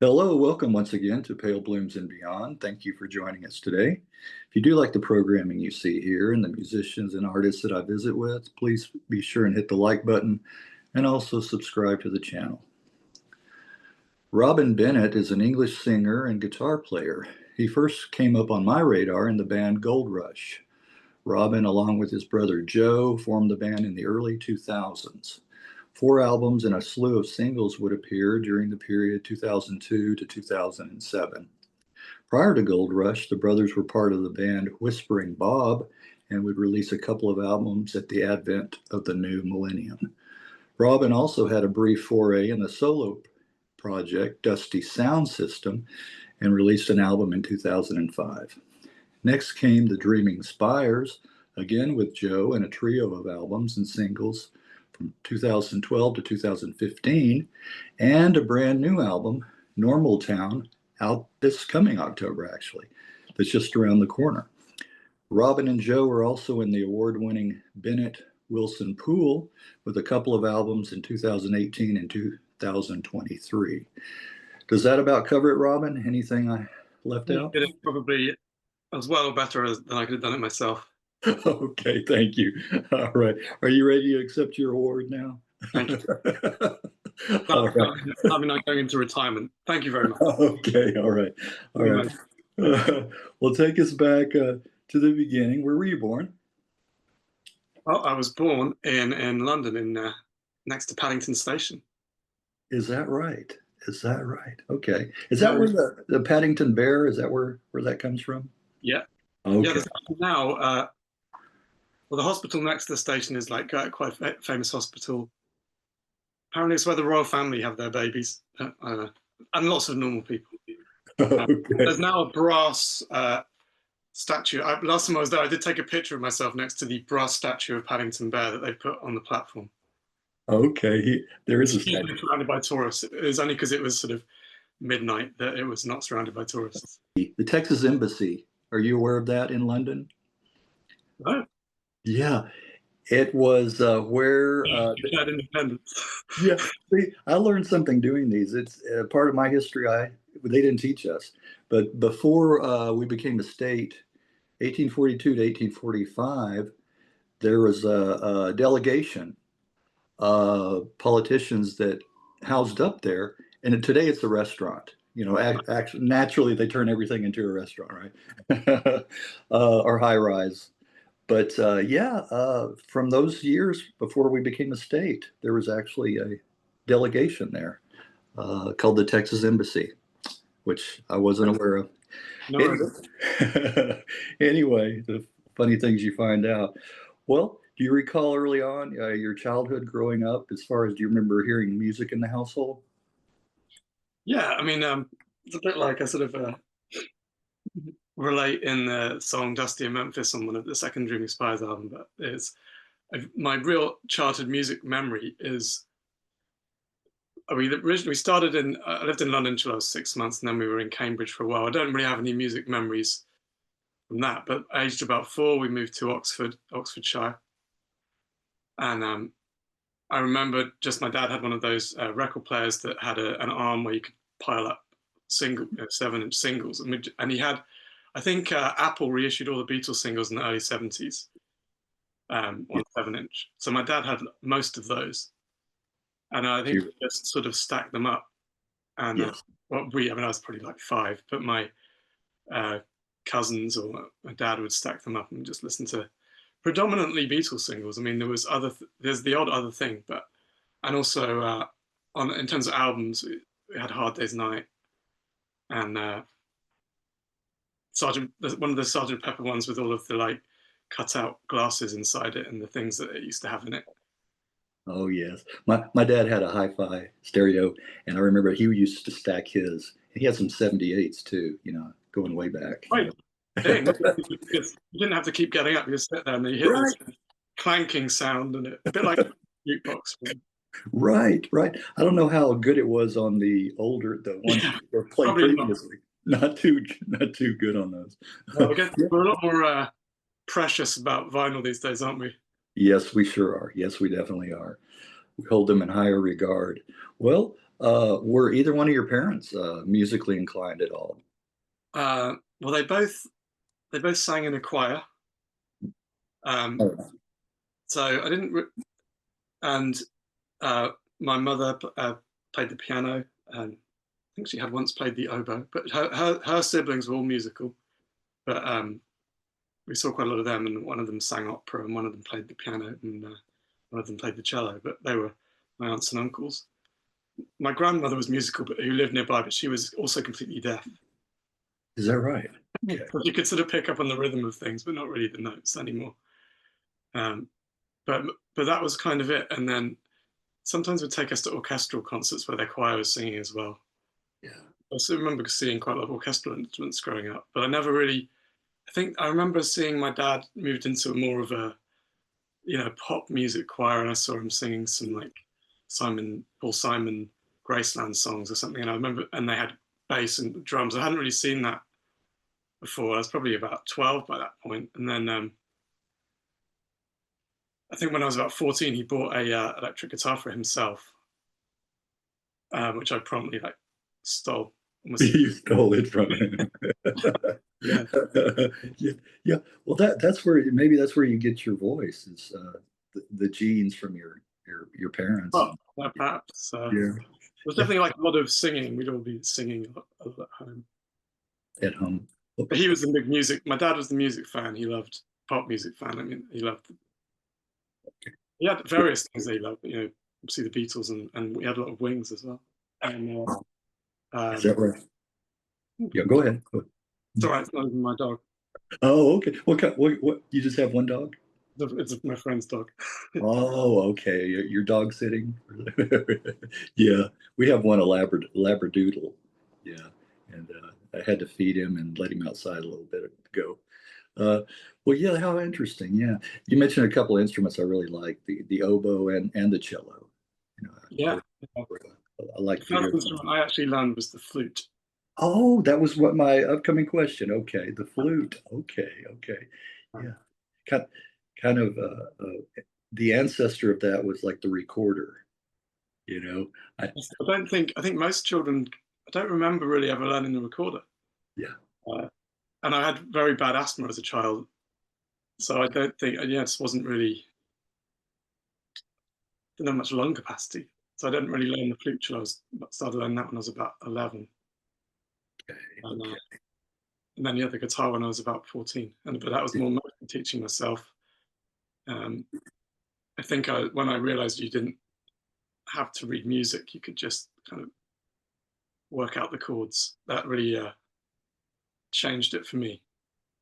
Hello, welcome once again to Pale Blooms and Beyond. Thank you for joining us today. If you do like the programming you see here and the musicians and artists that I visit with, please be sure and hit the like button and also subscribe to the channel. Robin Bennett is an English singer and guitar player. He first came up on my radar in the band Goldrush. Robin, along with his brother Joe, formed the band in the early 2000s. 4 albums and a slew of singles would appear during the period 2002 to 2007. Prior to Goldrush, the brothers were part of the band Whispering Bob and would release a couple of albums at the advent of the new millennium. Robin also had a brief foray in the solo project Dusty Sound System and released an album in 2005. Next came the Dreaming Spires, again with Joe and a trio of albums and singles from 2012 to 2015, and a brand new album, Normal Town, out this coming October, actually, that's just around the corner. Robin and Joe are also in the award-winning Bennett Wilson Poole with a couple of albums in 2018 and 2023. Does that about cover it, Robin? Anything I left out? It is probably as well or better than I could have done it myself. Okay, thank you. All right. Are you ready to accept your award now? Thank you. All right. I mean, I'm going into retirement. Thank you very much. Okay, all right. All right. Well, take us back to the beginning. Where were you born? Well, I was born in London, next to Paddington Station. Is that right? Is that right? Okay. Is that where the Paddington Bear, is that where that comes from? Yeah. Okay. Yeah, now, well, the hospital next to the station is like quite a famous hospital. Apparently, it's where the royal family have their babies, and lots of normal people. Okay. There's now a brass statue. Last time I was there, I did take a picture of myself next to the brass statue of Paddington Bear that they put on the platform. Okay, there is a statue. Surrounded by tourists. It was only because it was sort of midnight that it was not surrounded by tourists. The Texas Embassy, are you aware of that in London? No. Yeah, it was where independence. Yeah, see, I learned something doing these. It's part of my history. They didn't teach us, but before we became a state, 1842 to 1845, there was a delegation of politicians that housed up there, and today it's a restaurant. You know, actually, naturally, they turn everything into a restaurant, right? Or high rise. But from those years before we became a state, there was actually a delegation there called the Texas Embassy, which I wasn't aware of. No. Anyway, the funny things you find out. Well, do you recall early on your childhood growing up, as far as do you remember hearing music in the household? Yeah, I mean, it's a bit like a sort of relate in the song Dusty in Memphis on one of the second Dreaming Spires album, but my real childhood music memory is, we originally started I lived in London until I was 6 months, and then we were in Cambridge for a while. I don't really have any music memories from that, but aged about 4, we moved to Oxfordshire. And I remember just my dad had one of those record players that had an arm where you could pile up 7-inch singles. And he had, I think Apple reissued all the Beatles singles in the early 70s on 7-inch. So my dad had most of those. And I think we just sort of stacked them up. And I was probably like 5, but my cousins or my dad would stack them up and just listen to predominantly Beatles singles. I mean, there's the odd other thing, and also in terms of albums, we had Hard Day's Night and one of the Sergeant Pepper ones with all of the like cut out glasses inside it and the things that it used to have in it. Oh yes, my dad had a hi-fi stereo, and I remember he used to stack his. He had some 78s too, you know, going way back. Right. You didn't have to keep getting up. You just sit there and you hear this clanking sound, and a bit like a jukebox. Right. I don't know how good it was on the ones that were played previously. Not too good on those. We're a lot more precious about vinyl these days, aren't we? Yes, we sure are. Yes, we definitely are. We hold them in higher regard. Well, Were either one of your parents musically inclined at all? Well, they both sang in a choir. Um, Oh, so I didn't, and uh, my mother played the piano, and I think she had once played the oboe. But her siblings were all musical. But we saw quite a lot of them, and one of them sang opera, and one of them played the piano, and one of them played the cello. But they were my aunts and uncles. My grandmother was musical, but who lived nearby, but she was also completely deaf. is that right? Okay. So you could sort of pick up on the rhythm of things, but not really the notes anymore. Um, but but that was kind of it. And then sometimes would take us to orchestral concerts where their choir was singing as well. Yeah. I still remember seeing quite a lot of orchestral instruments growing up, but I never really. I think I remember seeing my dad moved into more of a pop music choir, and I saw him singing some like Paul Simon, Graceland songs or something. And I remember, and they had bass and drums. I hadn't really seen that before. I was probably about 12 by that point, and then I think when I was about 14, he bought a electric guitar for himself, which I promptly like stole. Almost. You stole it from him. Yeah. Yeah, yeah. Well, that's where maybe that's where you get your voice is the genes from your parents. Well, perhaps. Yeah, There's yeah. definitely like a lot of singing. We'd all be singing a lot at home. At home. But he was the big music. My dad was the music fan. He loved pop music fan. I mean, he loved. He had various things that he loved. Obviously the Beatles, and we had a lot of Wings as well. And Is that right? Yeah, go ahead. Go ahead. it's all right. It's not even my dog. Oh, okay. What? You just have one dog? It's my friend's dog. Oh, okay. Your dog sitting? Yeah, we have one, a Labradoodle. Yeah, and I had to feed him and let him outside a little bit ago. Uh, well, yeah, how interesting. Yeah, you mentioned a couple of instruments I really like, the oboe and the cello. You know, Yeah. I like The to hear first them. instrument I actually learned was the flute. Oh, that was what my upcoming question. Okay, the flute. Okay, okay. Yeah. Kind kind of the ancestor of that was like the recorder, you know. I I think most children. I don't remember really ever learning the recorder. Yeah. Uh, and I had very bad asthma as a child, so I don't think. Yeah, it just wasn't really. Didn't have much lung capacity, so I didn't really learn the flute till I was started learning that when I was about 11, Okay. and, uh, Okay. and then the guitar when I was about 14. And but that was more mostly teaching myself. Um, I think when I realized you didn't have to read music, you could just kind of work out the chords. That really changed it for me.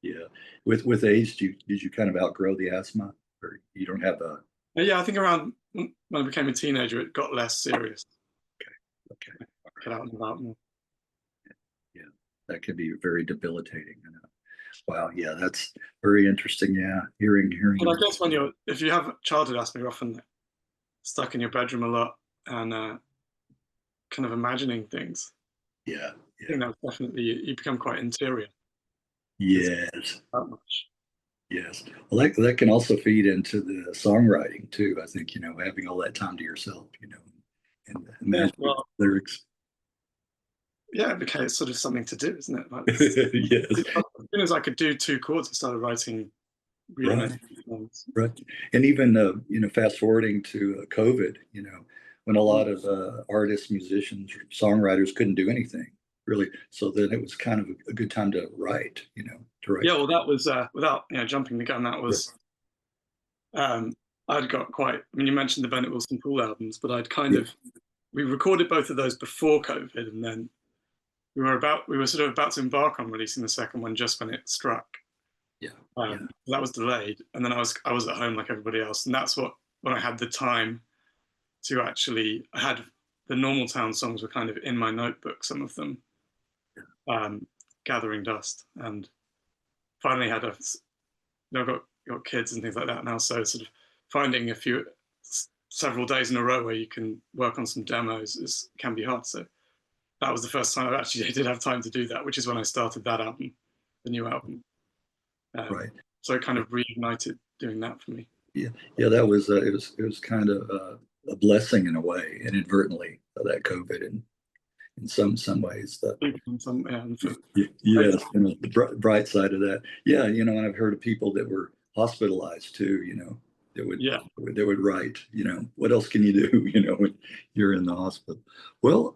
Yeah. With age, did you kind of outgrow the asthma, or you don't have a? But yeah, I think around when I became a teenager, it got less serious. Okay. Get out and about more. Yeah, that can be very debilitating. You know. Wow. Yeah, that's very interesting. Yeah, hearing. And I guess if you have childhood asthma, you're often like, stuck in your bedroom a lot and kind of imagining things. Yeah. I Yeah. think that's definitely you become quite interior. There's Yes. not that much. Yes. Well, that can also feed into the songwriting too. I think, having all that time to yourself, and Yeah, imagining well, lyrics. yeah, it became sort of something to do, isn't it? Like Yes. as soon as I could do two chords, I started writing really nice Right. songs. Right. And even, fast forwarding to COVID, when a Mhm. lot of artists, musicians, songwriters couldn't do anything really. So then it was kind of a good time to write, to write. Yeah, well, that was without jumping the gun. That Yeah. was um, I'd got quite. I mean, you mentioned the Bennett Wilson Poole albums, but I'd kind Yeah. of we recorded both of those before COVID, and then we were sort of about to embark on releasing the second one just when it struck. Yeah. Yeah. That was delayed, and then I was at home like everybody else, and that's when I had the time to actually. I had the normal town songs were kind of in my notebook, some of them, um, gathering dust, and finally had got kids and things like that now, so sort of finding several days in a row where you can work on some demos can be hard. So that was the first time I actually did have time to do that, which is when I started that album, the new album. Um, Right. so it kind of reignited doing that for me. Yeah. Yeah. That was, it was kind of a blessing in a way, inadvertently, that COVID in some ways. Yes, you know, the bright side of that. Yeah, you know, and I've heard of people that were hospitalized too. You know, that would Yeah. they would write. You know, what else can you do? You know, when you're in the hospital. Well,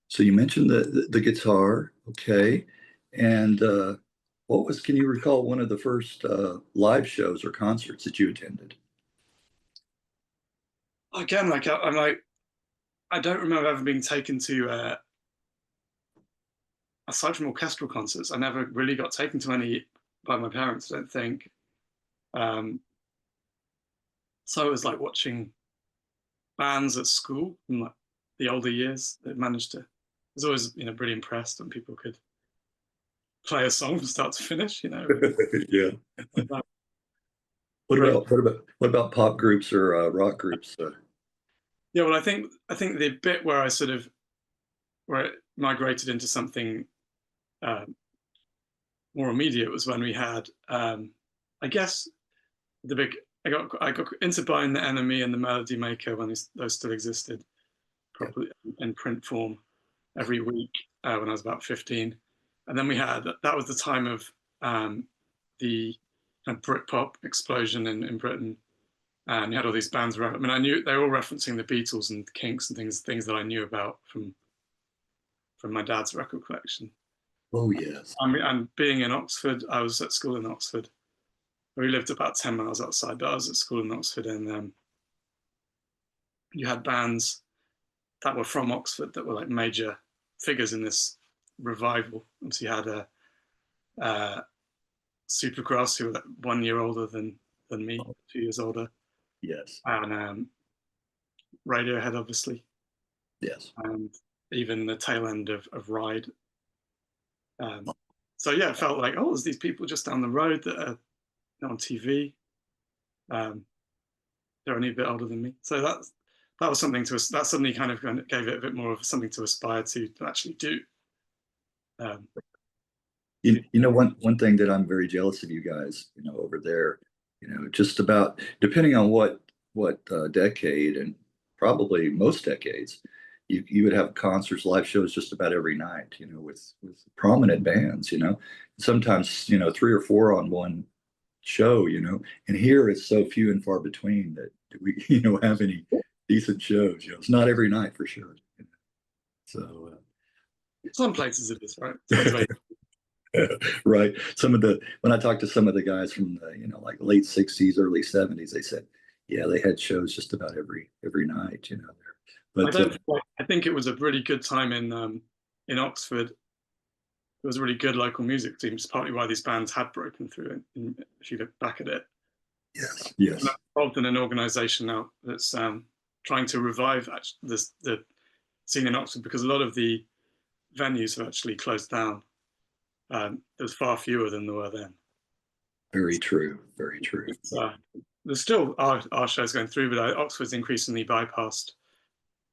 so you mentioned the guitar, okay, and what was? Can you recall one of the first live shows or concerts that you attended? Again, like I'm like I don't remember ever being taken to aside from orchestral concerts. I never really got taken to any by my parents. I don't think. Um, so it was like watching bands at school in like the older years that managed to. I was always, you know, pretty impressed when people could play a song from start to finish. You know, Yeah. like What great. about pop groups or rock groups? Yeah, well, I think the bit where I sort of where it migrated into something um, more immediate was when we had, I guess, the big. I got into buying the Enemy and the Melody Maker when those still existed Yeah. properly in print form every week when I was about 15. And then we had that was the time of the kind of Britpop explosion in Britain, and you had all these bands. I mean, I knew they were all referencing the Beatles and Kinks and things that I knew about from my dad's record collection. Oh yes. I mean, and being in Oxford, I was at school in Oxford. We lived about 10 miles outside, but I was at school in Oxford, and you had bands that were from Oxford that were like major figures in this revival. And so you had Supergrass, who were like 1 year older than me, 2 years older, Yes. and Radiohead, obviously, Yes. and even the tail end of Ride. So yeah, it felt like, oh, there's these people just down the road that are on TV. Um, they're only a bit older than me, so that was something that suddenly kind of gave it a bit more of something to aspire to actually do. Um, You know, one thing that I'm very jealous of you guys, you know, over there, you know, just about depending on what decade and probably most decades, you would have concerts, live shows just about every night, you know, with prominent bands, you know, sometimes, you know, three or four on one show, you know, and here it's so few and far between that we, you know, have any decent shows, you know, it's not every night for sure. You know? So, some places it is, right? Depends where right. Some of the when I talked to some of the guys from the, you know, like late 60s, early 70s, they said, yeah, they had shows just about every night, you know. I But don't. I think it was a really good time in Oxford. It was a really good local music team. It's partly why these bands had broken through. If you look back at it, yes, and yes, I'm involved in an organisation now that's trying to revive the scene in Oxford, because a lot of the venues have actually closed down. There's far fewer than there were then. very true, very true. There's still our shows going through, but Oxford's increasingly bypassed.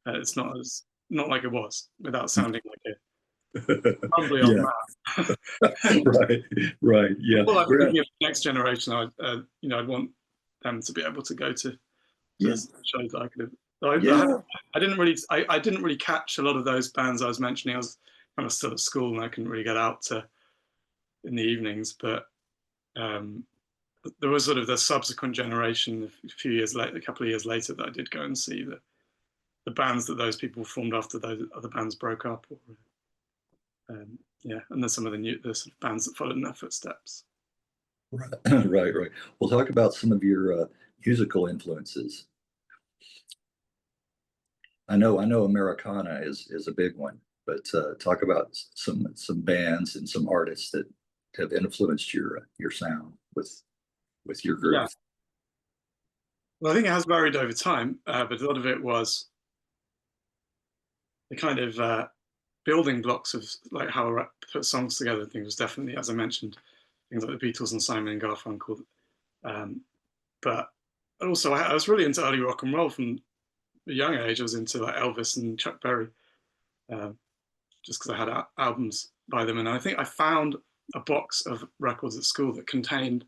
It's not like it was, without sounding like a probably old Yeah, man. right, right. Yeah, Well, I'm we're not, thinking of the next generation. I'd want them to be able to go to yeah, shows that I could have. yeah, I didn't really catch a lot of those bands I was mentioning. I was kind of still at school and I couldn't really get out to in the evenings. But um, there was sort of the subsequent generation, a few years later, a couple of years later, that I did go and see the bands that those people formed after those other bands broke up. Or, yeah, and then some of the sort of bands that followed in their footsteps. right, right, right. We'll talk about some of your musical influences. I know Americana is a big one, but talk about some bands and some artists that have influenced your sound with your group. Yeah, well, I think it has varied over time, but a lot of it was the kind of building blocks of like how I put songs together. Things was definitely, as I mentioned, things like the Beatles and Simon and Garfunkel. Um, but also, I was really into early rock and roll from a young age. I was into like Elvis and Chuck Berry, um, just because I had albums by them. And I think I found a box of records at school that contained,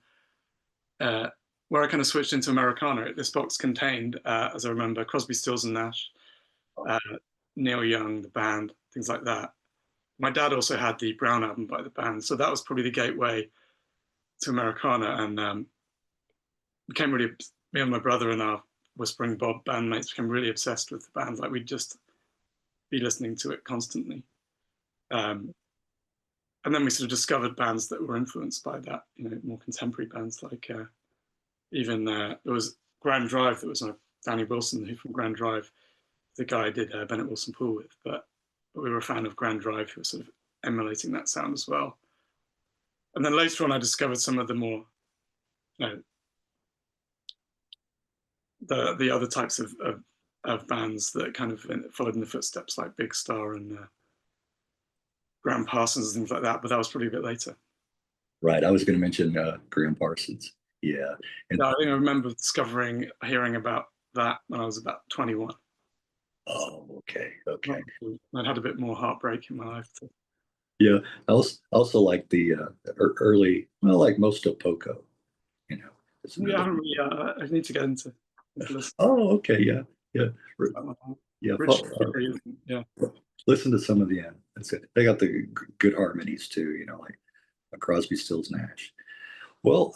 uh, where I kind of switched into Americana. This box contained, as I remember, Crosby, Stills and Nash, uh, Neil Young, the band, things like that. My dad also had the Brown album by the band, so that was probably the gateway to Americana, and became really, me and my brother and our Whispering Bob bandmates became really obsessed with the band. Like we'd just be listening to it constantly. Um, and then we sort of discovered bands that were influenced by that, more contemporary bands like even there was Grand Drive that was Danny Wilson, who from Grand Drive, the guy I did Bennett Wilson Poole with, but we were a fan of Grand Drive, who was sort of emulating that sound as well. And then later on, I discovered some of the more, the other types of bands that kind of followed in the footsteps, like Big Star and Graham Parsons and things like that. But that was probably a bit later. Right. I was going to mention Graham Parsons. Yeah. And, I think I remember hearing about that when I was about 21. oh, okay. Okay. I'd had a bit more heartbreak in my life. Yeah. I also like the early, well, like most of Poco, you know. Yeah, I need to get into this. Oh, okay. Yeah. Yeah. Yeah. Yeah. Listen to some of the end. That's it. They got the good harmonies too, like Crosby, Stills, Nash. Well,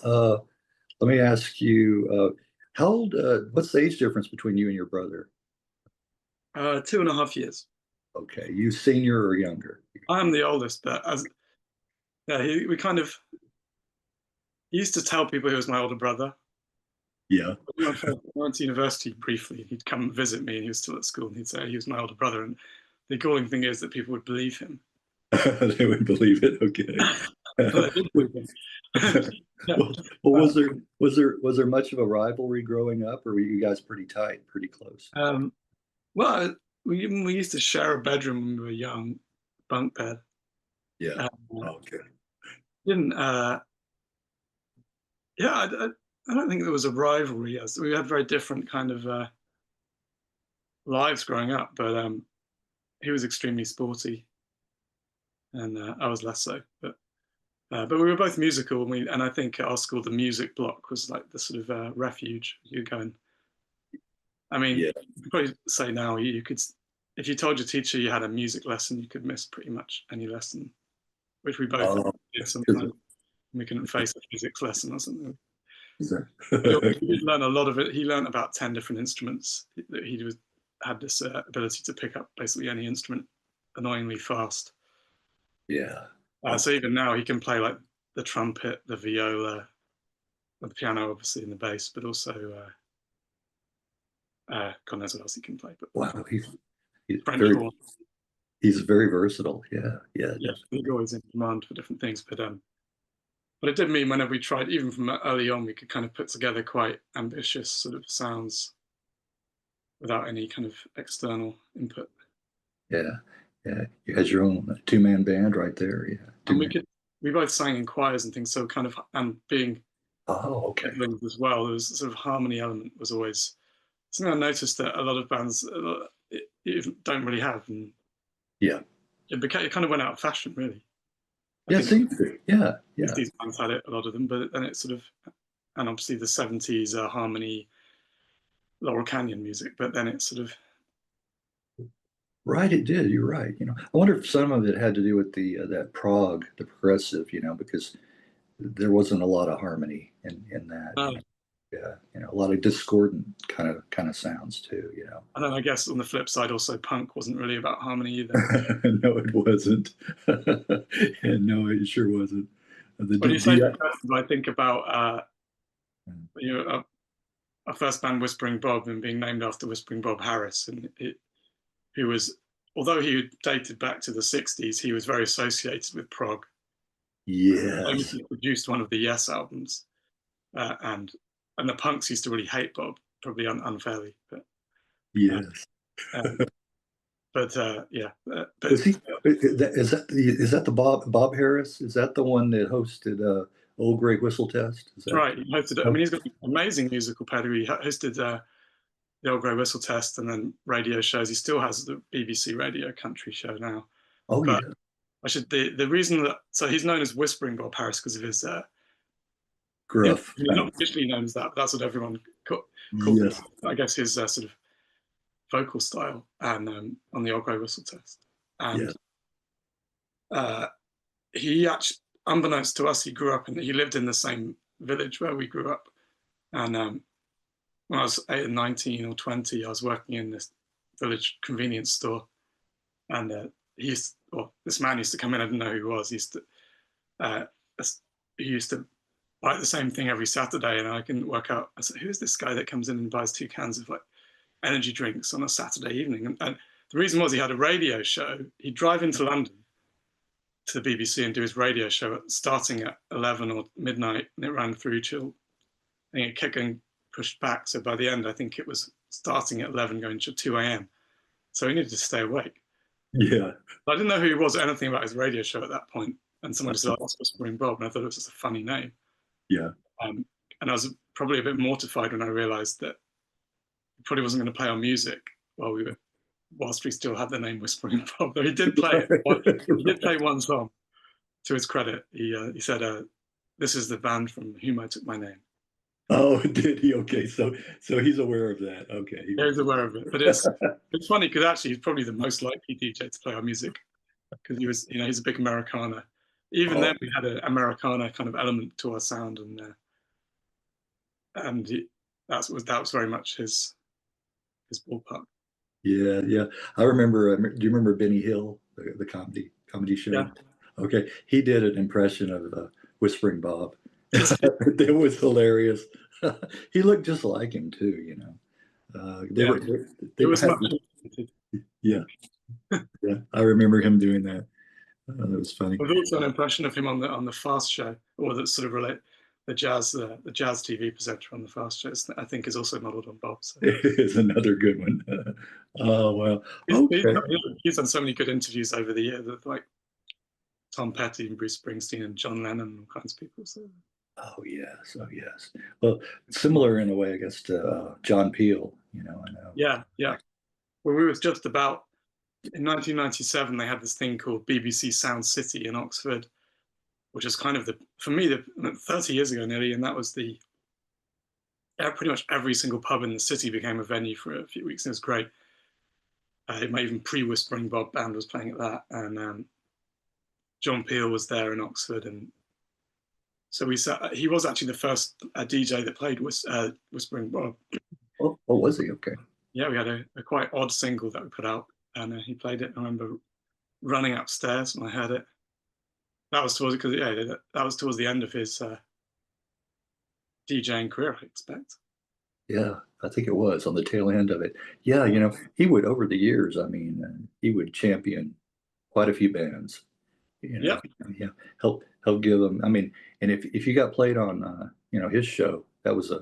let me ask you, how old, what's the age difference between you and your brother? 2.5 years. Okay. You senior or younger? I'm the oldest, but he used to tell people he was my older brother. Yeah. When I went to university briefly, he'd come visit me and he was still at school and he'd say he was my older brother. And the galling thing is that people would believe him. They would believe it. Okay. They did believe him. Yeah. Well, was there much of a rivalry growing up, or were you guys pretty tight, pretty close? Well, we used to share a bedroom when we were young, bunk bed. Yeah. Okay. Didn't yeah, I don't think there was a rivalry. As we had very different kind of lives growing up, but he was extremely sporty, and I was less so. But we were both musical, and I think at our school the music block was like the sort of refuge. You go and, I mean, Yeah. you could probably say now you could, if you told your teacher you had a music lesson, you could miss pretty much any lesson, which we both did sometimes. We couldn't face a physics lesson or something. He did learn a lot of it. He learned about 10 different instruments. Had this ability to pick up basically any instrument annoyingly fast. Yeah. So even now he can play like the trumpet, the viola, the piano, obviously, and the bass, but also God knows what else he can play. But Wow, he's he's very versatile. Yeah, yeah. Yeah, he's always in demand for different things. But it did mean whenever we tried, even from early on, we could kind of put together quite ambitious sort of sounds without any kind of external input. Yeah, yeah. You had your own two-man band right there. Yeah. And we both sang in choirs and things, so kind of, and being okay. As well, there was sort of harmony element was always something I noticed that a lot of bands don't really have, and yeah, it kind of went out of fashion, really. Yeah, seems to. Yeah, yeah. These bands had it, a lot of them, but then it's sort of, and obviously the 70s harmony, Laurel Canyon music, but then it's sort of. Right, it did. You're right. I wonder if some of it had to do with that prog, the progressive, because there wasn't a lot of harmony in that. Yeah, a lot of discordant kind of sounds too. And then I guess on the flip side, also punk wasn't really about harmony either. No, it wasn't. Yeah, no, it sure wasn't. When you say progressive, I think about our first band, Whispering Bob, and being named after Whispering Bob Harris, and who was, although he dated back to the 60s, he was very associated with prog. Yes. He produced one of the Yes albums, and the punks used to really hate Bob, probably unfairly. But yes. But yeah. Is that the Bob Harris? Is that the one that hosted Old Grey Whistle Test? That's right. He hosted it. I mean, he's got amazing musical pedigree. He hosted the Old Grey Whistle Test and then radio shows. He still has the BBC Radio Country show now. Oh, but yeah. The reason that, so he's known as Whispering Bob Harris because of his gruff. He's not officially known as that, but that's what everyone calls yes. him. I guess his sort of vocal style and on the old grey whistle test. And he actually, unbeknownst to us, he lived in the same village where we grew up. And when I was 19 or 20, I was working in this village convenience store, and this man used to come in. I didn't know who he was. He used to buy the same thing every Saturday, and I can work out. I said, "Who's this guy that comes in and buys 2 cans of like energy drinks on a Saturday evening?" And the reason was he had a radio show. He'd drive into London to the BBC and do his radio show starting at 11 or midnight, and it ran through till, I think it kept getting pushed back. So by the end, I think it was starting at 11, going to 2 a.m. So he needed to stay awake. Yeah. I didn't know who he was or anything about his radio show at that point. And someone just like, "That's Whispering Bob," and I thought it was just a funny name. Yeah. And I was probably a bit mortified when I realized that he probably wasn't going to play our music whilst we still had the name Whispering Bob. Though he did play he did play one song. To his credit, he said, "This is the band from whom I took my name." Oh, did he? Okay, so he's aware of that. Okay, He's aware of it, but it's funny because actually he's probably the most likely DJ to play our music because he was, he's a big Americana. Even then, we had an Americana kind of element to our sound, and that was very much his ballpark. Yeah, yeah. I remember. Do you remember Benny Hill, the comedy show? Yeah. Okay, he did an impression of Whispering Bob. It was hilarious. He looked just like him too. It was much. Yeah, yeah. I remember him doing that. That was funny. There's also an impression of him on the Fast Show, or that sort of relate the jazz TV presenter on the Fast Show. I think is also modelled on Bob. So. It's another good one. Oh well. He's done so many good interviews over the years, like Tom Petty and Bruce Springsteen and John Lennon and all kinds of people. So. Oh yes, oh yes. Well, similar in a way, I guess, to John Peel. I know. Yeah, yeah. Well, we was just about in 1997. They had this thing called BBC Sound City in Oxford, which is kind of for me 30 years ago nearly, and that was pretty much every single pub in the city became a venue for a few weeks, and it was great. Even pre-Whispering Bob band was playing at that, and John Peel was there in Oxford, and so he was actually the first DJ that played Whispering Bob. Oh, was he? Okay. Yeah, we had a quite odd single that we put out, and he played it. I remember running upstairs when I heard it. That was towards the end of his DJing career, I expect. Yeah, I think it was on the tail end of it. Yeah, he would, over the years, he would champion quite a few bands. Yeah, help give them. And if you got played on his show, that was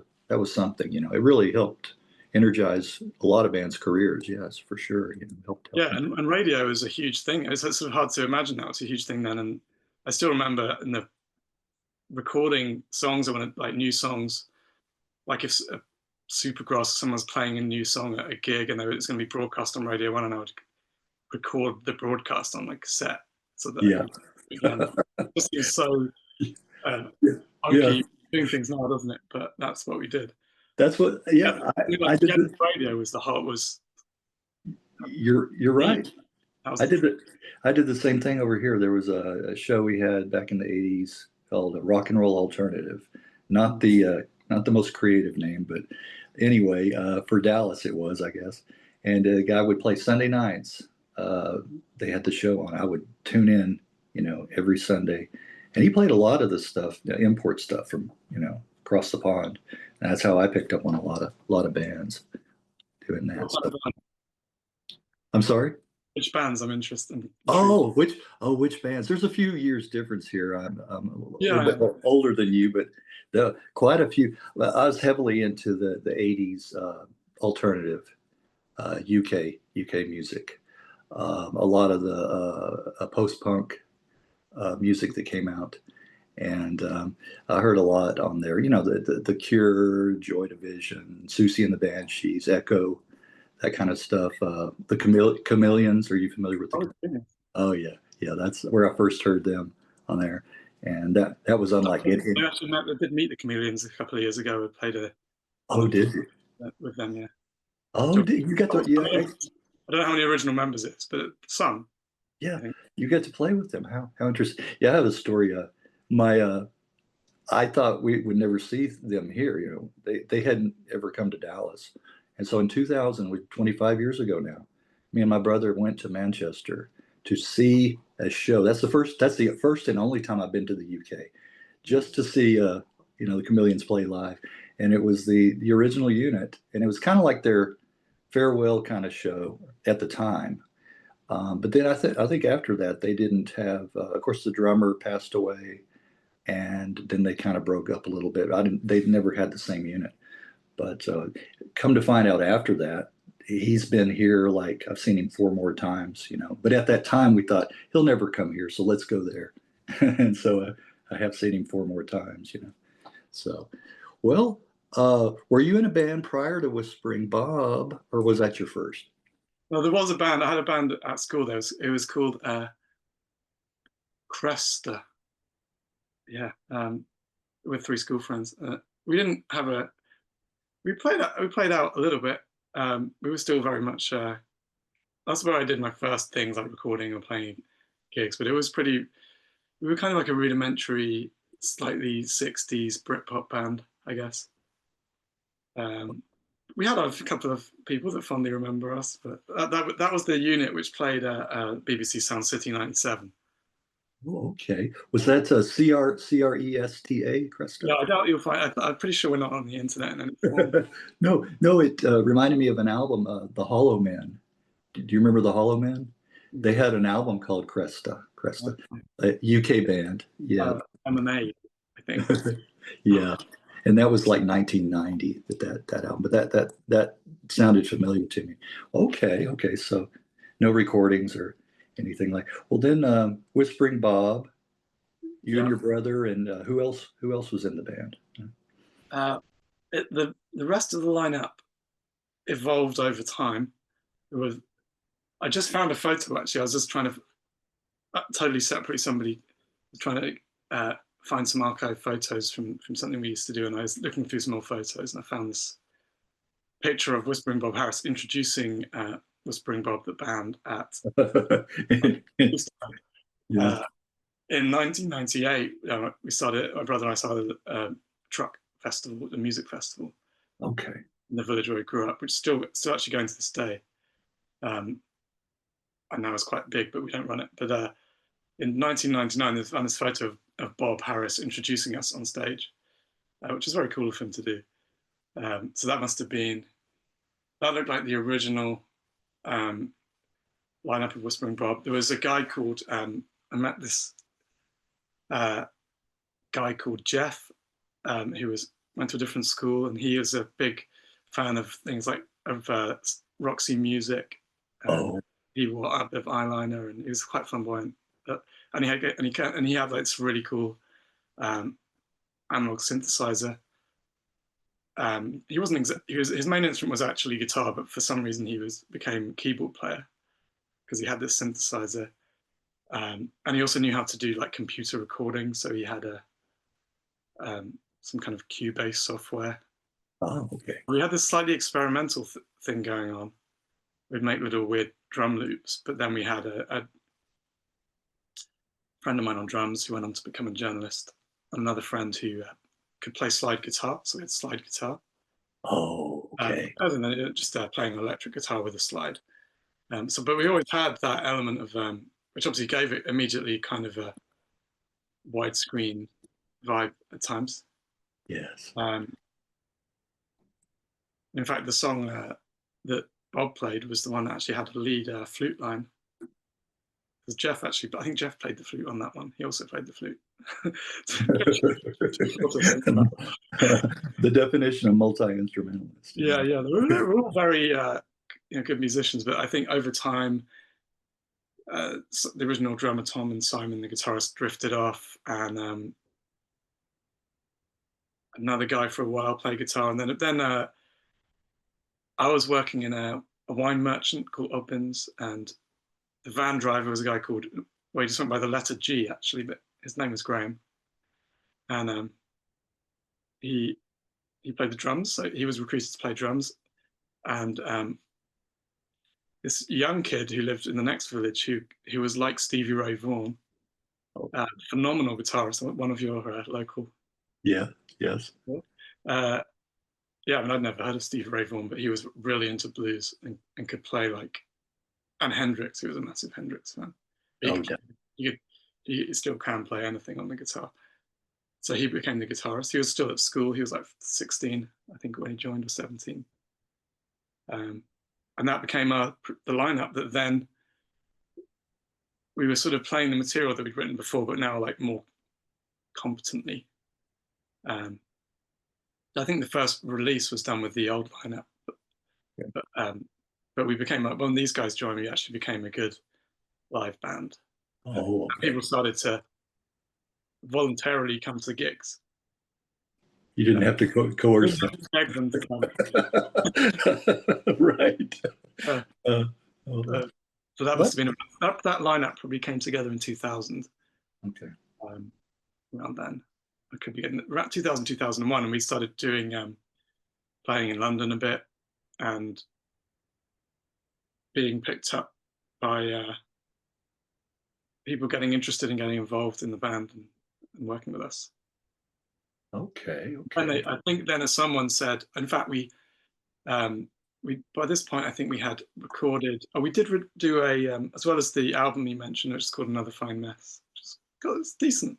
something. It really helped energize a lot of bands' careers. Yes, for sure. Helped. And radio is a huge thing. It's sort of hard to imagine now. It's a huge thing then, and I still remember in the recording songs, like new songs, like if Supergrass, someone's playing a new song at a gig and it's going to be broadcast on Radio 1, and I would record the broadcast on like cassette. So that just seems so funky doing things now, doesn't it? But that's what we did. That's what. Yeah, I did. Radio was the heart. You're right. I did the same thing over here. There was a show we had back in the '80s called Rock and Roll Alternative. Not the most creative name, but anyway, for Dallas it was, I guess. And a guy would play Sunday nights. They had the show on. I would tune in, every Sunday, and he played a lot of the stuff, import stuff from, across the pond. And that's how I picked up on a lot of bands doing that stuff. I'm sorry. Which bands? I'm interested in. Which bands? There's a few years difference here. I'm a little bit older than you, but quite a few. I was heavily into the '80s alternative UK music. A lot of the post-punk music that came out, and I heard a lot on there. The Cure, Joy Division, Susie and the Banshees, Echo, that kind of stuff. The Chameleons. Are you familiar with them? Oh yeah, that's where I first heard them on there, and that was unlike it. I actually did meet the Chameleons a couple of years ago. I played did you? With them, yeah. Oh, you got to, yeah, I don't know how many original members it is, but some, I yeah, think. you get to play with them. How interesting. Yeah, I have a story. My I thought we would never see them here. You know, they hadn't ever come to Dallas, and so in 2000, 25 years ago now, me and my brother went to Manchester to see a show. That's the first. That's the first and only time I've been to the UK, just to see the Chameleons play live, and it was the original unit, and it was kind of like their farewell kind of show at the time. But then I think after that they didn't have. Of course, the drummer passed away, and then they kind of broke up a little bit. I didn't. They never had the same unit. But come to find out after that, he's been here. Like I've seen him four more times. But at that time we thought he'll never come here, so let's go there. And so I have seen him four more times. So, well, were you in a band prior to Whispering Bob, or was that your first? Well, there was a band. I had a band at school. It was called Cresta. Yeah, with three school friends. We didn't have a. We played out a little bit. We were still very much. That's where I did my first things like recording or playing gigs. But it was pretty. We were kind of like a rudimentary, slightly '60s Britpop band, I guess. We had a couple of people that fondly remember us, but that was the unit which played BBC Sound City '97. Oh, okay. Was that a Cresta, Yeah, Cresta? I doubt you'll find. I'm pretty sure we're not on the internet in any form. No, no. It reminded me of an album, The Hollow Man. Do you remember the Hollow Man? They had an album called Cresta, a UK band. Yeah, MMA, I think. yeah, and that was like 1990 that album. But that sounded familiar to me. Okay, okay. So no recordings or anything like. Well, then Whispering Bob, you and Yeah. your brother, and who else was in the band? Uh, the rest of the lineup evolved over time. It was, I just found a photo actually. I was just trying to totally separate somebody, trying to find some archive photos from something we used to do, and I was looking through some old photos, and I found this picture of Whispering Bob Harris introducing Whispering Bob the band at Yeah. in 1998. My brother and I started a truck festival, a music festival Okay. in the village where we grew up, which still actually going to this day. And now it's quite big, but we don't run it. But in 1999, there's this photo of Bob Harris introducing us on stage, which is very cool of him to do. So that looked like the original lineup of Whispering Bob. There was a guy called, I met this guy called Jeff, who went to a different school, and he was a big fan of things like Roxy music. Oh. He wore a bit of eyeliner, and he was quite flamboyant. And he had like this really cool analog synthesizer. His main instrument was actually guitar, but for some reason he became a keyboard player because he had this synthesizer. And he also knew how to do like computer recording, so he had some kind of Cubase software. Oh, okay. We had this slightly experimental thing going on. We'd make little weird drum loops, but then we had a friend of mine on drums who went on to become a journalist, and another friend who could play slide guitar, so we had slide guitar. Oh, okay. Other than just playing an electric guitar with a slide. But we always had that element of, which obviously gave it immediately kind of a widescreen vibe at times. Yes. In fact, the song that Bob played was the one that actually had a lead flute line. Because I think Jeff played the flute on that one. He also played the flute. The definition of multi-instrumentalist. Yeah, yeah, they're all very good musicians, but I think over time, the original drummer Tom and Simon, the guitarist, drifted off, and another guy for a while played guitar, and then I was working in a wine merchant called Oppins, and the van driver was a guy called, well, he just went by the letter G actually, but his name was Graham, and he played the drums, so he was recruited to play drums. and this young kid who lived in the next village who was like Stevie Ray Vaughan, Oh, phenomenal guitarist, one of your local. yeah. Yes. Uh, yeah, I mean, I'd never heard of Stevie Ray Vaughan, but he was really into blues and could play like, and Hendrix. He was a massive Hendrix fan. But Oh, yeah. he still can play anything on the guitar. So he became the guitarist. He was still at school. He was like 16, I think, when he joined, or 17. And that became the lineup that then we were sort of playing the material that we'd written before, but now like more competently. I think the first release was done with the old lineup, but we became like, when these guys joined, we actually became a good live band. Oh, okay. People started to voluntarily come to the gigs. You didn't have to coerce them. Beg them to come. Right. Oh, so that must What? have been that lineup probably came together in 2000. Okay. Around then, I could be getting around 2000, 2001, and we started doing playing in London a bit and being picked up by people getting interested in getting involved in the band and working with us. Okay. And Okay. I think then, as someone said, in fact, we by this point I think we had recorded. Oh, we did do a as well as the album you mentioned, which is called Another Fine Mess, which is it's decent,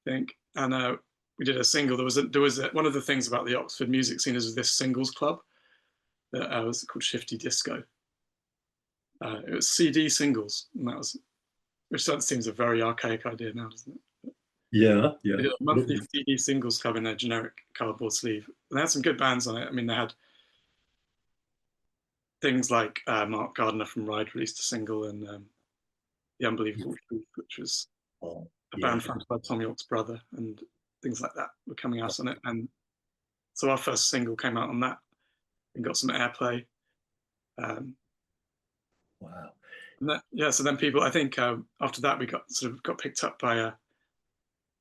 I think. And we did a single. There was one of the things about the Oxford music scene is this singles club that was called Shifty Disco. It was CD singles, and that was, which seems a very archaic idea now, doesn't it? Yeah. Yeah. They did a monthly CD singles club in a generic cardboard sleeve, and they had some good bands on it. I mean, they had things like Mark Gardner from Ride released a single, and The Unbelievable Truth, which was Oh, a yeah. band fronted by Tom York's brother, and things like that were coming out on it. And so our first single came out on that and got some airplay. Um, Wow. and that, yeah, so then people, I think after that, we got picked up by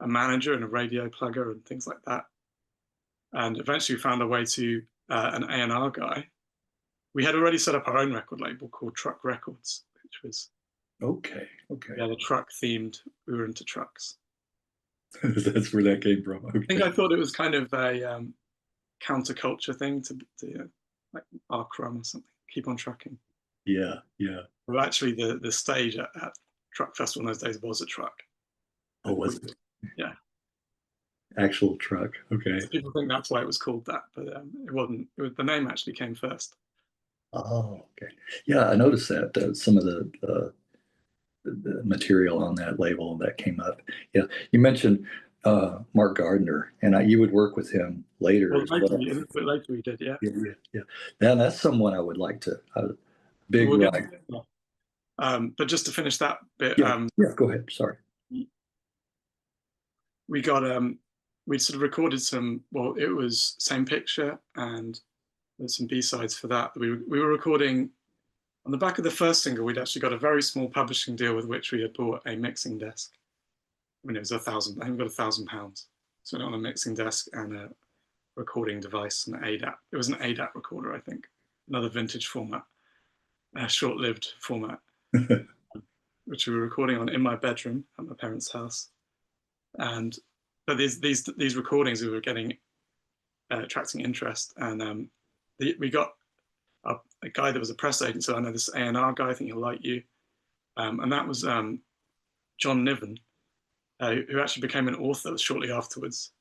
a manager and a radio plugger and things like that. And eventually we found our way to an A&R guy. We had already set up our own record label called Truck Records, which was, Okay. Okay. we had a truck themed, we were into trucks. That's where that came from. I think Okay. I thought it was kind of a counterculture thing to like our crumb or something, keep on trucking. Yeah. Yeah. Well, actually, the stage at Truck Festival in those days was a truck. Oh, was it? Yeah. Actual truck. Okay. So people think that's why it was called that, but it wasn't. The name actually came first. Oh, okay. Yeah, I noticed that some of the material on that label that came up. Yeah, you mentioned Mark Gardner, and you would work with him later Well, as later, well. a little bit later we did, yeah. Yeah, yeah, yeah. Now that's someone I would like to. Big We'll rock. but just to finish that bit, Yeah, yeah. Go ahead. Sorry. we got we sort of recorded some. Well, it was Same Picture, and there's some B-sides for that. We were recording on the back of the first single. We'd actually got a very small publishing deal with which we had bought a mixing desk. I mean, it was £1,000. I think we got £1,000. So on a mixing desk and a recording device and an ADAT. It was an ADAT recorder, I think. Another vintage format, a short-lived format, which we were recording on in my bedroom at my parents' house. And but these recordings we were getting attracting interest, and we got a guy that was a press agent. So I know this A&R guy. I think he'll like you. And that was John Niven, who actually became an author shortly afterwards.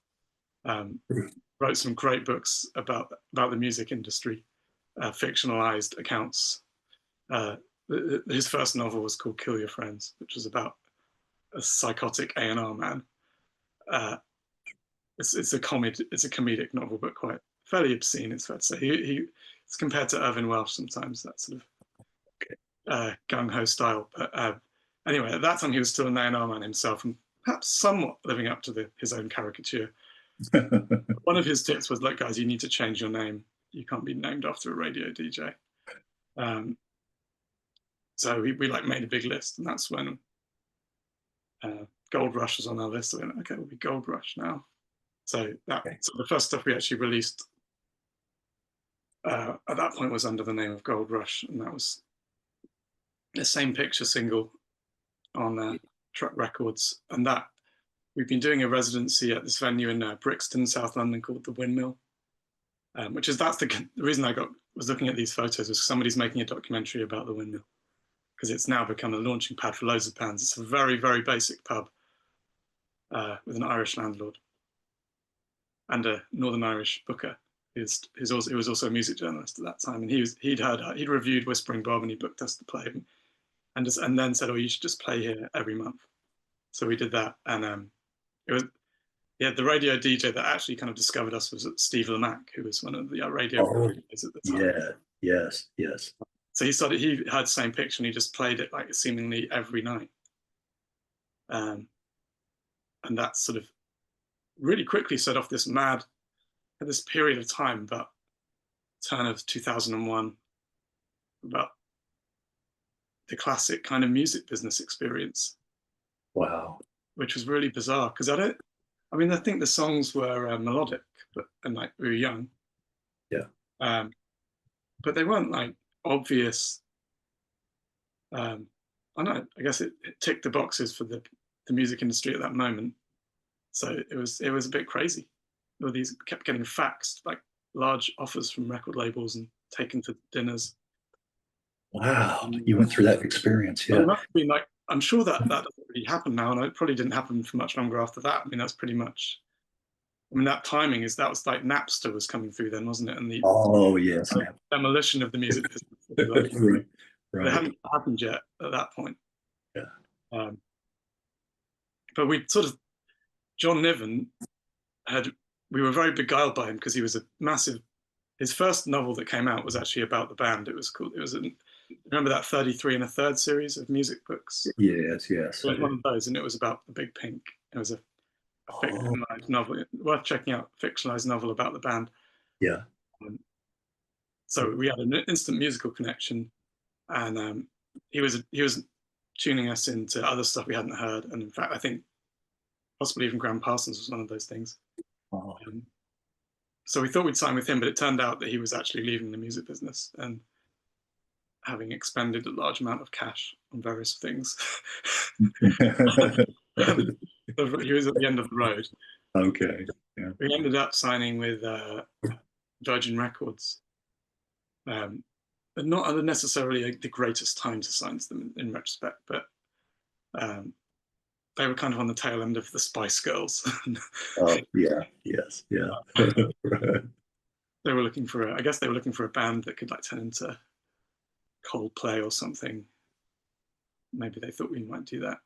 Wrote some great books about the music industry, fictionalized accounts. His first novel was called Kill Your Friends, which was about a psychotic A&R man. It's a comedic novel, but quite fairly obscene, it's fair to say. It's compared to Irvin Welsh sometimes, that sort of gung-ho style. But anyway, at that time he was still an A&R man himself, and perhaps somewhat living up to his own caricature. One of his tips was, look, guys, you need to change your name. You can't be named after a radio DJ. So we like made a big list, and that's when Goldrush was on our list. So we went, okay, we'll be Goldrush now. So so the first stuff we actually released at that point was under the name of Goldrush, and that was the same picture single on Truck Records. And that we've been doing a residency at this venue in Brixton, South London, called the Windmill, which is the reason I was looking at these photos was somebody's making a documentary about the Windmill, because it's now become a launching pad for loads of bands. It's a very, very basic pub with an Irish landlord and a Northern Irish booker who was also a music journalist at that time, and he'd reviewed Whispering Bob, and he booked us to play, and then said, "Oh, you should just play here every month." So we did that, and it was the radio DJ that actually kind of discovered us was Steve Lamack, who was one of the radio DJs at the time. Yeah, yes. So he had the same picture, and he just played it like seemingly every night, and that sort of really quickly set off this period of time, about turn of 2001, about the classic kind of music business experience. Wow. Which was really bizarre, because I think the songs were melodic, and like we were young. Yeah. But they weren't like obvious. I don't know. I guess it ticked the boxes for the music industry at that moment. So it was a bit crazy. All these kept getting faxed, like large offers from record labels and taken to dinners. Wow, you went through that experience, yeah. It must have been like, I'm sure that doesn't really happen now, and it probably didn't happen for much longer after that. I mean, that's pretty much. I mean, that was like Napster was coming through then, wasn't it? And yes, demolition of the music business. Right. It hadn't happened yet at that point. Yeah. But we sort of, John Niven we were very beguiled by him, because he was a massive. His first novel that came out was actually about the band. It was called. Remember that 33 1/3 series of music books? Yes. It was one of those, and it was about the Big Pink. It was a fictionalized novel, worth checking out. Fictionalized novel about the band. Yeah. So we had an instant musical connection, and he was tuning us into other stuff we hadn't heard, and in fact, I think possibly even Graham Parsons was one of those things. So we thought we'd sign with him, but it turned out that he was actually leaving the music business and having expended a large amount of cash on various things. He was at the end of the road. Okay. Yeah. We ended up signing with Virgin Records, but not necessarily the greatest time to sign to them in retrospect, but they were kind of on the tail end of the Spice Girls. Yeah. Yes. Yeah. They were looking for a band that could like turn into Coldplay or something. Maybe they thought we might do that.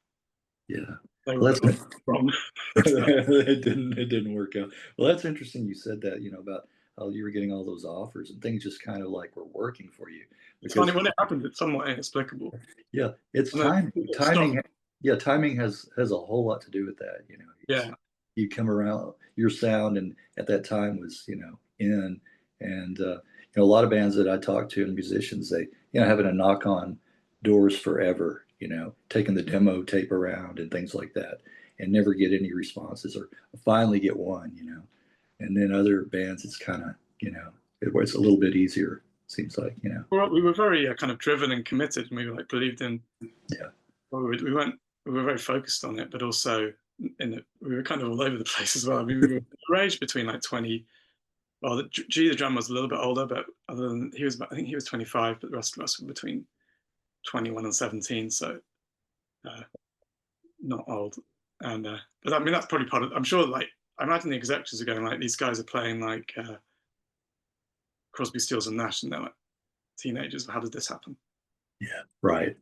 Yeah. It didn't work out. Well, that's interesting you said that, about how you were getting all those offers and things just kind of like were working for you. It's funny when it happens, it's somewhat inexplicable. Yeah, it's timing. Yeah, timing has a whole lot to do with that. You come around your sound, and at that time was in, and a lot of bands that I talk to and musicians, they having to knock on doors forever, taking the demo tape around and things like that, and never get any responses, or finally get one, and then other bands it's kind of it's a little bit easier, seems like. Well, we were very kind of driven and committed, and we like believed in. Yeah. Well, we were very focused on it, but also we were kind of all over the place as well. I mean, we were ranged between like 20. Well, the drummer was a little bit older, but other than I think he was 25, but the rest of us were between 21 and 17, so not old. And but I mean, that's probably part of. I'm sure, like, I imagine the executives are going like, these guys are playing like Crosby, Stills and Nash, and they're like teenagers. How did this happen? Yeah, right.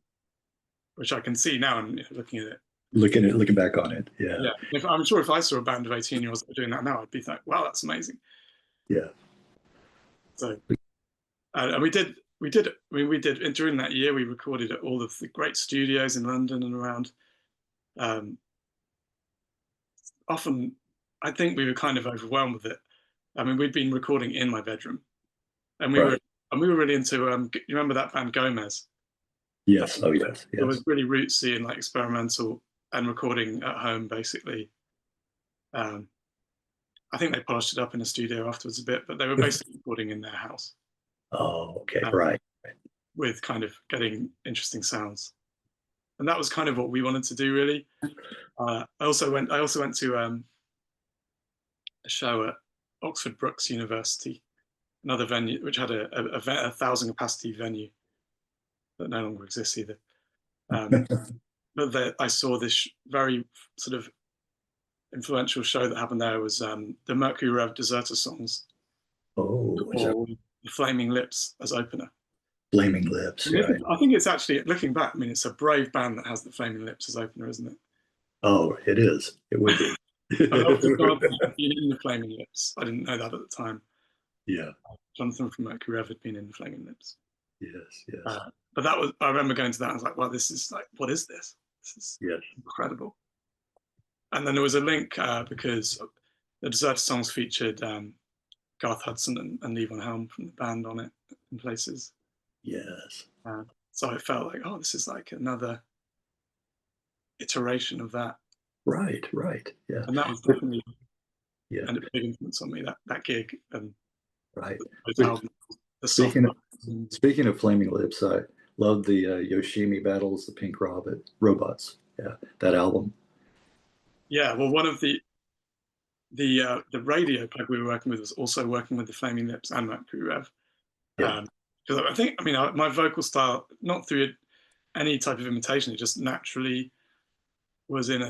Which I can see now, and looking at it. Looking back on it, yeah. Yeah, I'm sure if I saw a band of 18-year-olds doing that now, I'd be like, wow, that's amazing. Yeah. So, and we did. And during that year, we recorded at all of the great studios in London and around. Often, I think we were kind of overwhelmed with it. I mean, we'd been recording in my bedroom, and we were really into. You remember that band Gomez? Yes. Oh, yes. It was really rootsy and like experimental, and recording at home basically. I think they polished it up in a studio afterwards a bit, but they were basically recording in their house. Oh, okay, um, right. with kind of getting interesting sounds. And that was kind of what we wanted to do, really. I also went to a show at Oxford Brookes University, another venue which had a 1,000 capacity venue that no longer exists either. Um, but I saw this very sort of influential show that happened there was the Mercury Rev Deserter songs, Oh, is that or the Flaming Lips as opener. Flaming Lips? Right. I think it's actually, looking back, I mean, it's a brave band that has the Flaming Lips as opener, isn't it? Oh, it is. It would be. And Elton Gardner had been in the Flaming Lips. I didn't know that at the time. Yeah. Jonathan from Mercury Rev had been in the Flaming Lips. Yes. Yes. But that was, I remember going to that and I was like, well, this is like, what is this? This is Yes. incredible. And then there was a link because the Deserter songs featured Garth Hudson and Lee Van Helm from the band on it in places. Yes. So I felt like, oh, this is like another iteration of that. Right. Right. Yeah. And that was definitely Yeah. a big influence on me, that gig and Right. those albums, the soft Speaking of and, speaking of Flaming Lips, I love the Yoshimi Battles, the Pink Robots. Yeah, that album. yeah, well, one of the radio plug we were working with was also working with the Flaming Lips and Mercury Rev. Yeah. Because I think, I mean, my vocal style, not through any type of imitation, it just naturally was in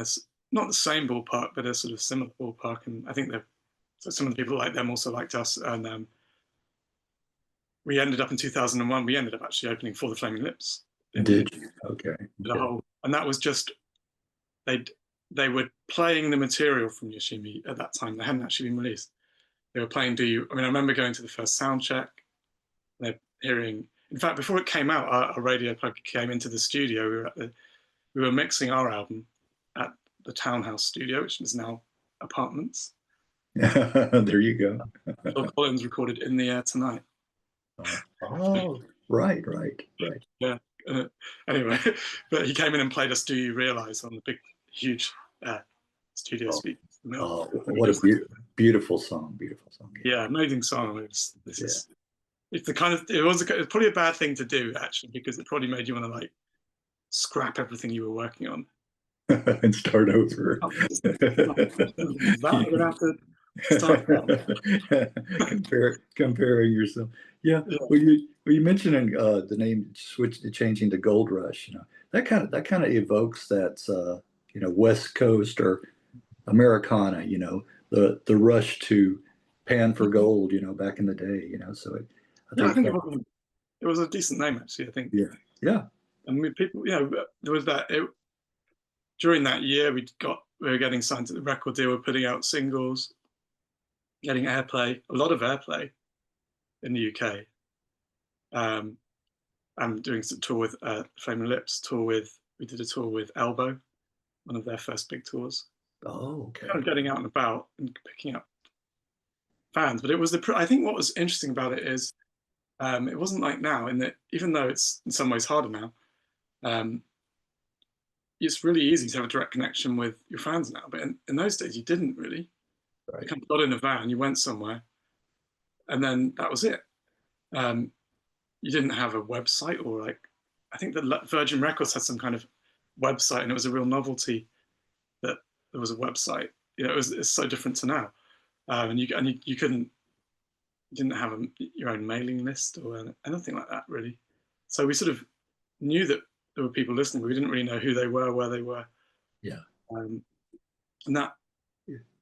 not the same ballpark, but a sort of similar ballpark. And I think that so some of the people like them also liked us. And we ended up in 2001, we ended up actually opening for the Flaming Lips. Did you? Okay. Okay. And that was just, they were playing the material from Yoshimi at that time. They hadn't actually been released. They were playing Do You, I mean, I remember going to the first sound check, they're hearing, in fact, before it came out, our radio plug came into the studio. We were mixing our album at the Townhouse studio, which is now apartments. There you go. Phil Collins recorded In the Air Tonight. Oh, right. Yeah. Anyway, but he came in and played us Do You Realize on the big, huge studio speakers. Oh, what a beautiful song. Beautiful song. Yeah, amazing song. It's the kind of, it was probably a bad thing to do, actually, because it probably made you want to like scrap everything you were working on And start over. Comparing yourself. Yeah. Well, you mentioning the name changing to Goldrush. That kind of evokes that West Coast or Americana. The rush to pan for gold. Back in the day. So I think it was a decent name, actually. I think. Yeah. I mean, people. There was that. During that year, we were getting signed to the record deal. We're putting out singles, getting airplay, a lot of airplay in the UK. I'm doing some tour with Flaming Lips. We did a tour with Elbow, one of their first big tours. Oh, okay. Kind of getting out and about and picking up fans. But it was I think what was interesting about it is it wasn't like now, in that even though it's in some ways harder now, it's really easy to have a direct connection with your fans now. But in those days, you didn't really. Right. You kind of got in a van, you went somewhere, and then that was it. You didn't have a website, or like, I think that Virgin Records had some kind of website, and it was a real novelty that there was a website. It's so different to now, and you didn't have your own mailing list or anything like that, really. So we sort of knew that there were people listening, but we didn't really know who they were, where they were. Yeah. And that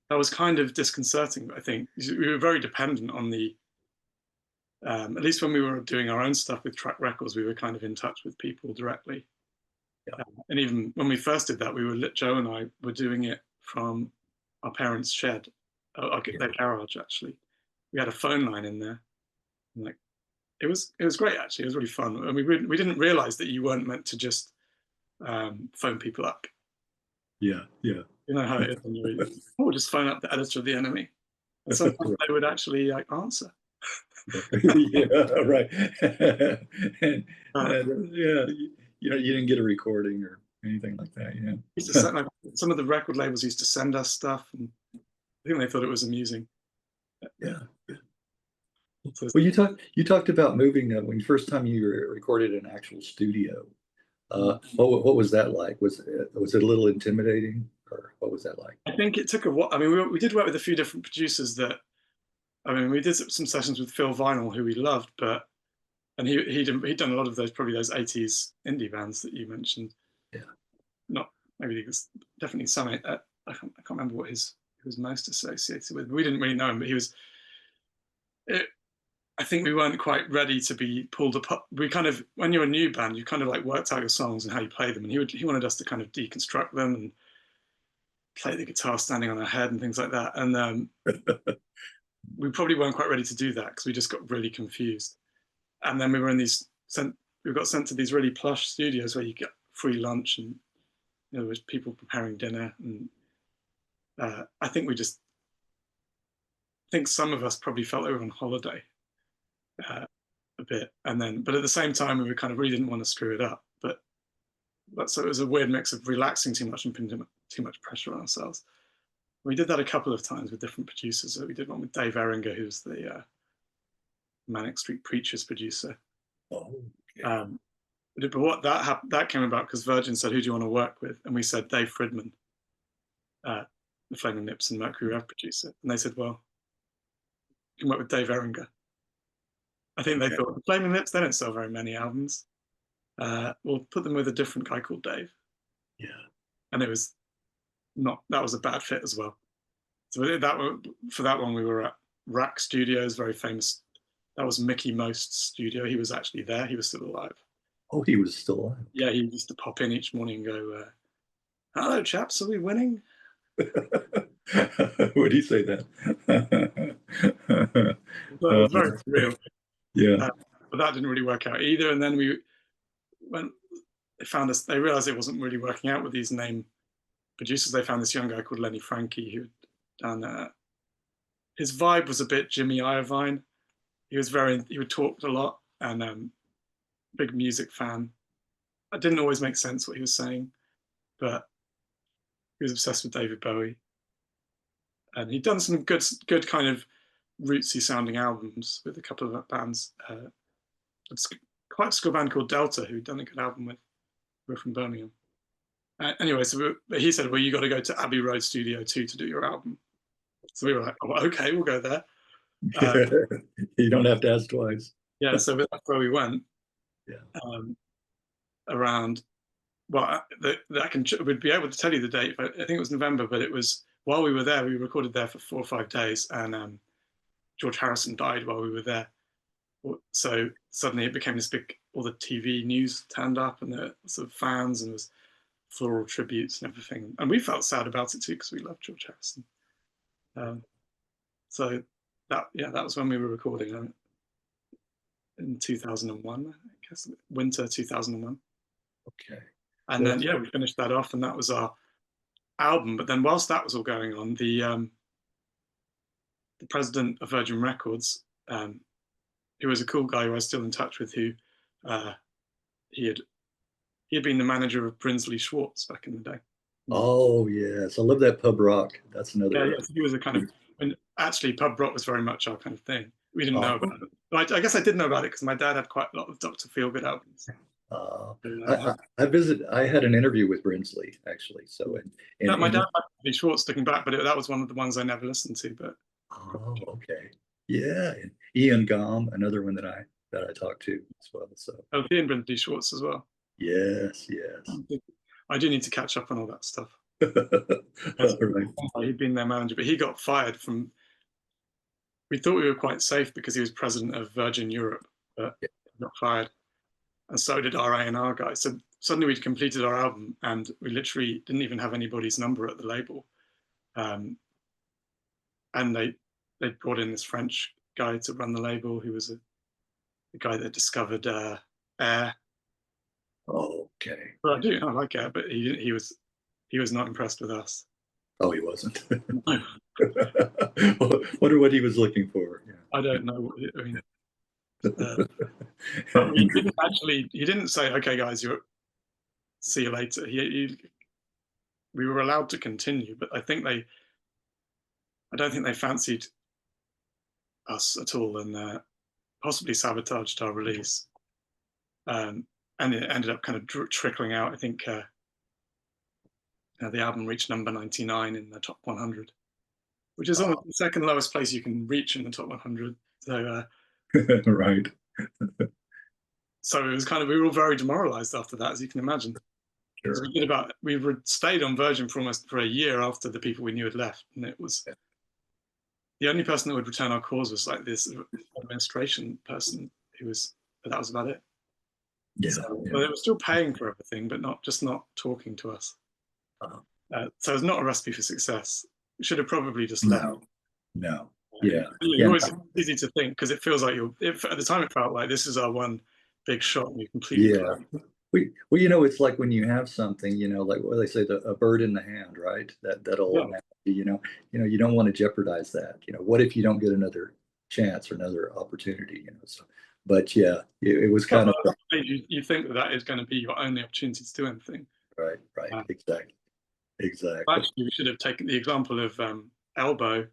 was kind of disconcerting, I think. We were very dependent on at least when we were doing our own stuff with Track Records, we were kind of in touch with people directly. Yeah. And even when we first did that, Joe and I were doing it from our parents' shed, their garage, actually. We had a phone line in there. And like, it was great, actually. It was really fun. And we didn't realize that you weren't meant to just phone people up. Yeah. You know how it is when you just phone up the editor of the Enemy. And sometimes they would actually answer. Yeah, right. And, you didn't get a recording or anything like that. Yeah. Some of the record labels used to send us stuff, and I think they thought it was amusing. Yeah. So, Well, you talked about moving when you first time you recorded in an actual studio. What was that like? Was it a little intimidating, or what was that like? I think it took a while. I mean, we did work with a few different producers that, I mean, we did some sessions with Phil Vinyl, who we loved, but, and he'd done a lot of those, probably those 80s indie bands that you mentioned. Yeah. Not, maybe he was definitely some, I can't remember what he was most associated with. We didn't really know him, but it, I think we weren't quite ready to be pulled apart. We kind of, when you're a new band, you kind of like worked out your songs and how you play them. And he wanted us to kind of deconstruct them and play the guitar standing on our head and things like that. And we probably weren't quite ready to do that because we just got really confused. And then we were in we got sent to these really plush studios where you get free lunch and there was people preparing dinner. And I think some of us probably felt they were on holiday uh, a bit. And then, but at the same time, we kind of really didn't want to screw it up. So it was a weird mix of relaxing too much and putting too much pressure on ourselves. We did that a couple of times with different producers. So we did one with Dave Eringer, who's the Manic Street Preachers producer. Oh, okay. But what that came about because Virgin said, "Who do you want to work with?" And we said Dave Fridman, the Flaming Lips and Mercury Rev producer. And they said, "Well, you can work with Dave Eringer." I think they Okay. thought the Flaming Lips, they don't sell very many albums. We'll put them with a different guy called Dave. Yeah. And it was that was a bad fit as well. So for that one, we were at Rack Studios, very famous. That was Mickey Most's studio. He was actually there. He was still alive. Oh, he was still alive. Yeah, he used to pop in each morning and go, "Hello, chaps, are we winning?" Would he say that? But it was very surreal. Yeah. Uh, but that didn't really work out either. And then when they realized it wasn't really working out with these name producers. They found this young guy called Lenny Frankie who had done. His vibe was a bit Jimmy Iovine. He would talk a lot and big music fan. It didn't always make sense what he was saying, but he was obsessed with David Bowie. And he'd done some good kind of rootsy sounding albums with a couple of bands. It's quite a school band called Delta who'd done a good album with. We're from Birmingham. Anyway, he said, "Well, you got to go to Abbey Road Studio 2 to do your album." So we were like, "Oh, okay, we'll go there." You don't have to ask twice. Yeah, so that's where we went. Yeah. Um, Around, well, would be able to tell you the date. But I think it was November, but it was while we were there. We recorded there for 4 or 5 days, and George Harrison died while we were there. So suddenly it became this big. All the TV news turned up, and the sort of fans, and there was floral tributes and everything. And we felt sad about it too because we loved George Harrison. So that was when we were recording in 2001, I guess, winter 2001. Okay. And then we finished that off, and that was our album. But then whilst that was all going on, the president of Virgin Records, who was a cool guy who I was still in touch with, who he had been the manager of Brinsley Schwartz back in the day. Oh yes, I love that pub rock. That's another. Yeah, he was a kind of, and actually pub rock was very much our kind of thing. We didn't know Oh, about it. But I guess I did know about it because my dad had quite a lot of Dr. Feelgood albums. I had an interview with Brinsley actually. So my dad had Brinsley Schwartz looking back, but that was one of the ones I never listened to. But okay, yeah, and Ian Gom, another one that I talked to as well. So he and Brinsley Schwartz as well. yes. I do need to catch up on all that stuff. Right. He'd been their manager, but he got fired from. We thought we were quite safe because he was president of Virgin Europe, but he got fired, and so did our A&R guy. So suddenly we'd completed our album, and we literally didn't even have anybody's number at the label. And they brought in this French guy to run the label, who was the guy that discovered Air. Okay. Well, I like Air, but he was not impressed with us. Oh, he wasn't. Wonder what he was looking for. Yeah. I don't know. I mean, he didn't say, "Okay, guys, see you later." We were allowed to continue, but I don't think they fancied us at all, and possibly sabotaged our release. And it ended up kind of trickling out. I think the album reached number 99 in the top 100, which is almost the second lowest place you can reach in the top 100. So, Right. so it was kind of, we were all very demoralized after that, as you can imagine. Because Sure. we stayed on Virgin for almost a year after the people we knew had left, and it was the only person that would return our calls was like this administration person who was, but that was about it. Yeah. So Yeah. well, they were still paying for everything, but not talking to us. So it's not a recipe for success. We should have probably just left. No. Yeah. It's always easy to think because it feels like at the time it felt like this is our one big shot and you completely. Yeah. Well, it's like when you have something, like what they say, a bird in the hand, right? That'll, you don't want to jeopardize that. What if you don't get another chance or another opportunity? So, but yeah, it was kind of you think that is going to be your only opportunity to do anything. Right. Exactly. Actually, we should have taken the example of Elbow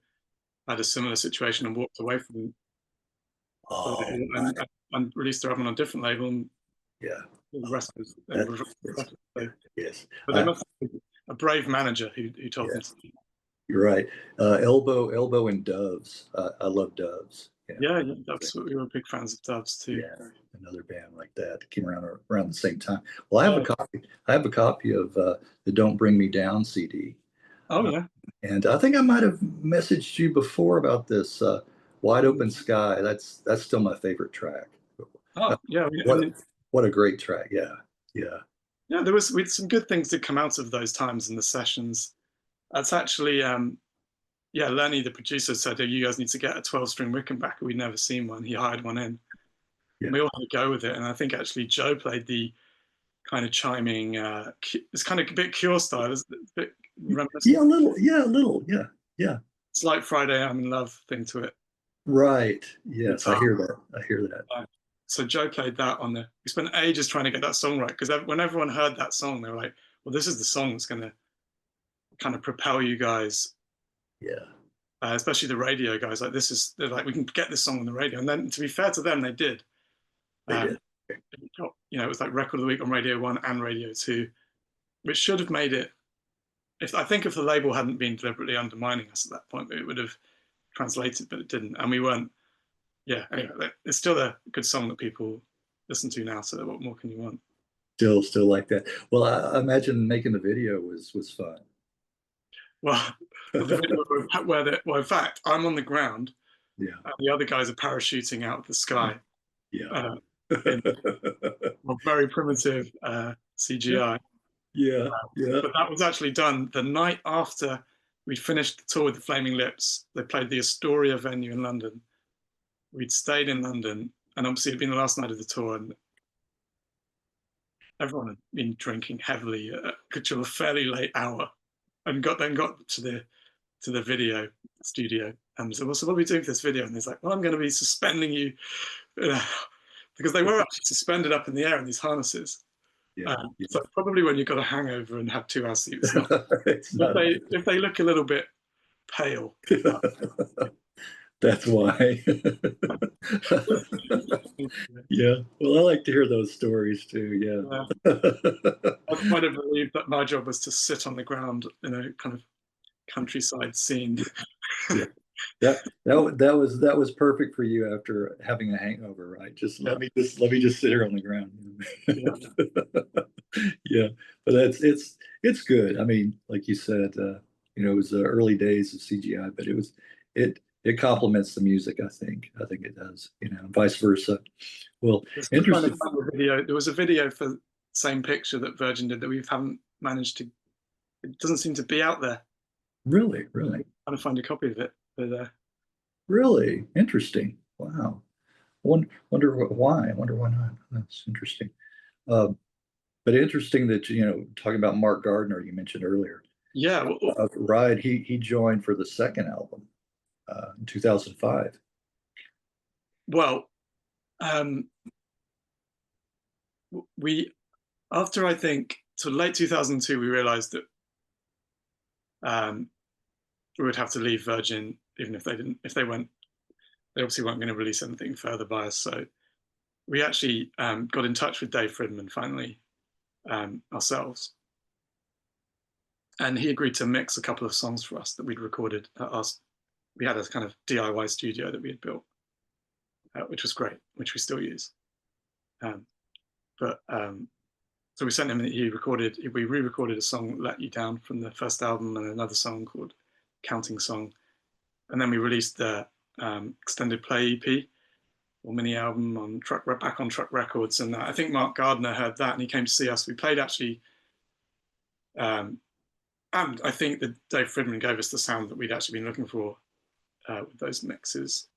had a similar situation and walked away from and released their album on a different label. And yeah. the rest was yes. But they must have been a brave manager who told them to. You're right. Elbow and Doves. I love Doves. Yeah, that's what we were big fans of Doves too. Yeah, another band like that came around the same time. Well, I have a copy. I have a copy of the "Don't Bring Me Down" CD. Oh yeah. And I think I might have messaged you before about this "Wide Open Sky." That's still my favorite track. Oh yeah. What a great track. Yeah. Yeah, we had some good things that come out of those times in the sessions. That's actually Lenny, the producer, said, "Oh, you guys need to get a 12-string Rickenbacker. We'd never seen one." He hired one in. And we all had to go with it. And I think actually Joe played the kind of chiming, it's kind of a bit Cure style, it's a bit reminiscent. Yeah, a little. Yeah. It's like Friday I'm in Love thing to it. Right. Yes, I hear that. So Joe played that on we spent ages trying to get that song right, because when everyone heard that song, they were like, well, this is the song that's going to kind of propel you guys. Yeah. Especially the radio guys, they're like, we can get this song on the radio. And then, to be fair to them, they did. They did. It was like Record of the Week on Radio 1 and Radio 2, which should have made it. I think if the label hadn't been deliberately undermining us at that point, it would have translated, but it didn't. And we weren't. Yeah, anyway, it's still a good song that people listen to now. So what more can you want? Still like that. Well, I imagine making the video was fun. Well, in fact, I'm on the ground. Yeah. And the other guys are parachuting out of the sky. Yeah. Very primitive CGI. Yeah. But that was actually done the night after we finished the tour with the Flaming Lips. They played the Astoria venue in London. We'd stayed in London, and obviously it'd been the last night of the tour, and everyone had been drinking heavily till a fairly late hour, and then got to the video studio and said, well, so what are we doing for this video? And he's like, well, I'm going to be suspending you, because they were actually suspended up in the air in these harnesses. So probably when you've got a hangover and have 2 hours sleep, if they look a little bit pale. That's why. Yeah. Well, I like to hear those stories too. Yeah. I might have believed that my job was to sit on the ground in a kind of countryside scene. Yeah. That was perfect for you after having a hangover, right? Let me just sit here on the ground. Yeah. But it's good. I mean, like you said, it was the early days of CGI, but it complements the music. I think it does, and vice versa. Well, interesting. There was a video for the same picture that Virgin did that we haven't managed to. It doesn't seem to be out there. Really. I'm trying to find a copy of it. But, really interesting. Wow. Wonder why. I wonder why not. That's interesting. But interesting that talking about Mark Gardner you mentioned earlier. Yeah. Ride. He joined for the second album. In 2005. Well, after I think to late 2002, we realized that we would have to leave Virgin, even if they they obviously weren't going to release anything further by us. So we actually got in touch with Dave Fridman finally ourselves. And he agreed to mix a couple of songs for us that we'd recorded at us. We had a kind of DIY studio that we had built, which was great, which we still use. So we sent him, we re-recorded a song, Let You Down, from the first album, and another song called Counting Song. And then we released the extended play EP or mini album on back on Truck Records. And I think Mark Gardner heard that and he came to see us. We played actually, and I think that Dave Fridman gave us the sound that we'd actually been looking for with those mixes.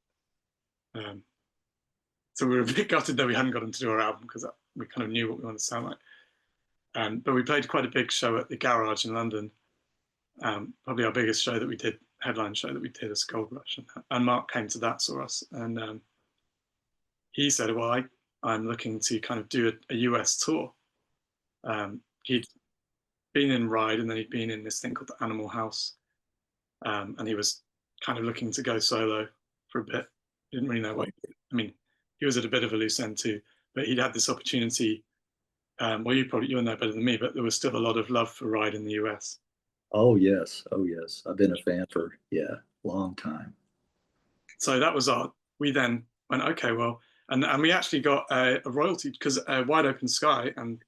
So we were a bit gutted that we hadn't got him to do our album because we kind of knew what we wanted to sound like. But we played quite a big show at the Garage in London. Probably our biggest show that we did, headline show that we did as Goldrush. And Mark came to that, saw us. And he said, well, I'm looking to kind of do a US tour. He'd been in Ride and then he'd been in this thing called the Animal House. And he was kind of looking to go solo for a bit. Didn't really know what, he was at a bit of a loose end too, but he'd had this opportunity. Well, you'll know better than me, but there was still a lot of love for Ride in the US. Oh yes, oh yes. I've been a fan for long time. So that was we then went, okay, well, and we actually got a royalty because Wide Open Sky and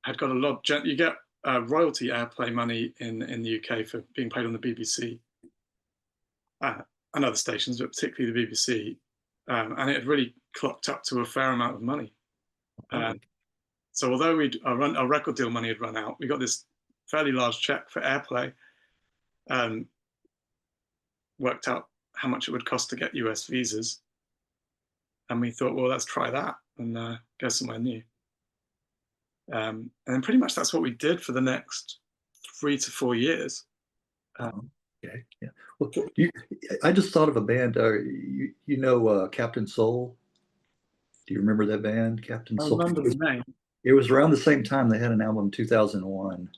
had got a lot. You get royalty airplay money in the UK for being played on the BBC and other stations, but particularly the BBC. And it had really clocked up to a fair amount of money. So although our record deal money had run out, we got this fairly large check for airplay. Worked out how much it would cost to get US visas. And we thought, well, let's try that and go somewhere new. And then pretty much that's what we did for the next 3 to 4 years. Okay, yeah. Well, I just thought of a band. You know Captain Soul? Do you remember that band, Captain Soul? I remember the name. It was around the same time they had an album in 2001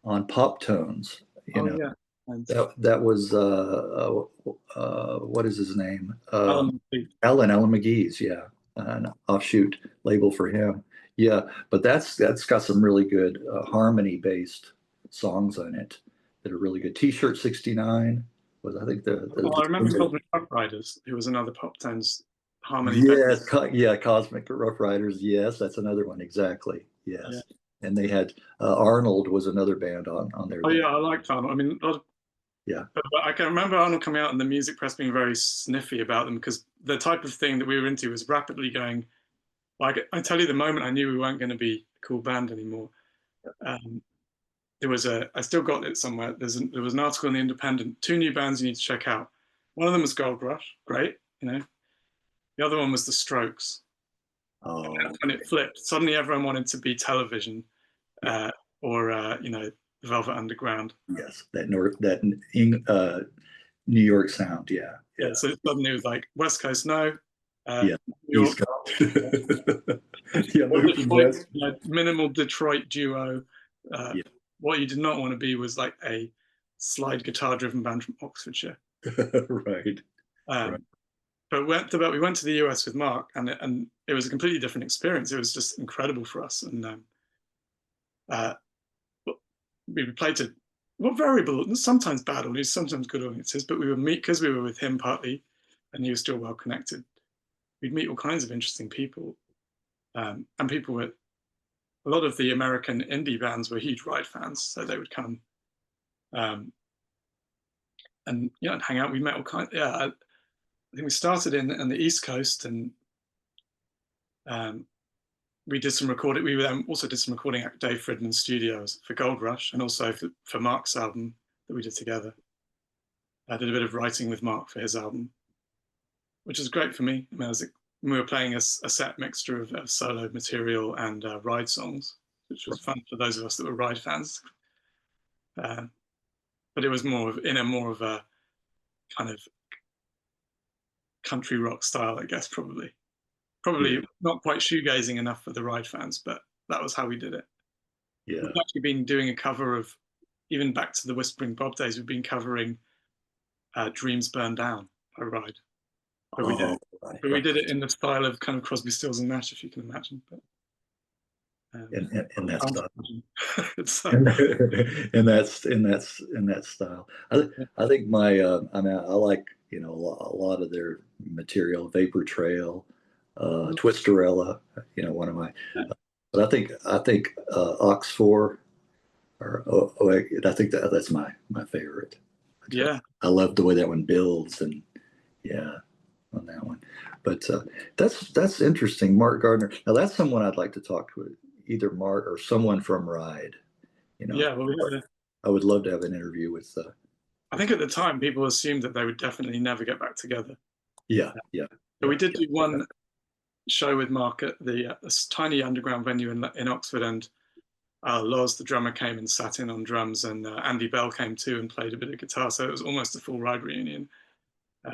on Pop Tones. You know, yeah. That was what is his name? Alan McGee's, yeah, an offshoot label for him. Yeah, but that's got some really good harmony based songs on it that are really good. T-shirt 69 was, I think, I remember Cosmic Rough Riders, who was another Pop Tones harmony. Yes, Cosmic Rough Riders. Yes, that's another one. Exactly. Yes, yeah. And they had Arnold was another band on their. Oh yeah, I liked Arnold. Yeah. But I can remember Arnold coming out and the music press being very sniffy about them because the type of thing that we were into was rapidly going. Like I tell you, the moment I knew we weren't going to be a cool band anymore, I still got it somewhere. There was an article in the Independent, 2 new bands you need to check out. One of them was Goldrush, great, The other one was The Strokes. Oh. And it flipped. Suddenly everyone wanted to be Television, or the Velvet Underground. Yes, New York sound. Yeah. So suddenly it was like West Coast, no. New York. East Coast. Detroit, minimal Detroit duo. What you did not want to be was like a slide guitar-driven band from Oxfordshire. Right. But we went to the US with Mark, and it was a completely different experience. It was just incredible for us, and we played to variable, sometimes bad audiences, sometimes good audiences. But we would meet because we were with him partly, and he was still well connected. We'd meet all kinds of interesting people, and people with a lot of the American indie bands were huge Ride fans, so they would come and hang out. We met all kinds. I think we started on the East Coast, and we did some recording. We also did some recording at Dave Fridman's studios for Goldrush, and also for Mark's album that we did together. I did a bit of writing with Mark for his album, which was great for me. We were playing a set mixture of solo material and Ride songs, which was fun for those of us that were Ride fans. But it was more of a kind of country rock style, I guess, probably not quite shoegazing enough for the Ride fans, but that was how we did it. Yeah. We've actually been doing a cover of, even back to the Whispering Bob days, we've been covering Dreams Burn Down by Ride. But we did Oh, it. right, But we right. did it in the style of kind of Crosby, Stills and Nash, if you can imagine. But In that can't style. imagine. It's In that style. I think my I mean I like a lot of their material, Vapor Trail, Twisterella, one of my. But I think Ox Four or I think that's my favorite. yeah, I love the way that one builds and yeah on that one. But that's interesting, Mark Gardner. Now that's someone I'd like to talk with, either Mark or someone from Ride. You know, yeah. Well, I would love to have an interview with. I think at the time people assumed that they would definitely never get back together. Yeah, yeah, But yeah, we did do one show with Mark at the this tiny underground venue in Oxford, and Loz, the drummer, came and sat in on drums, and Andy Bell came too and played a bit of guitar. So it was almost a full Ride reunion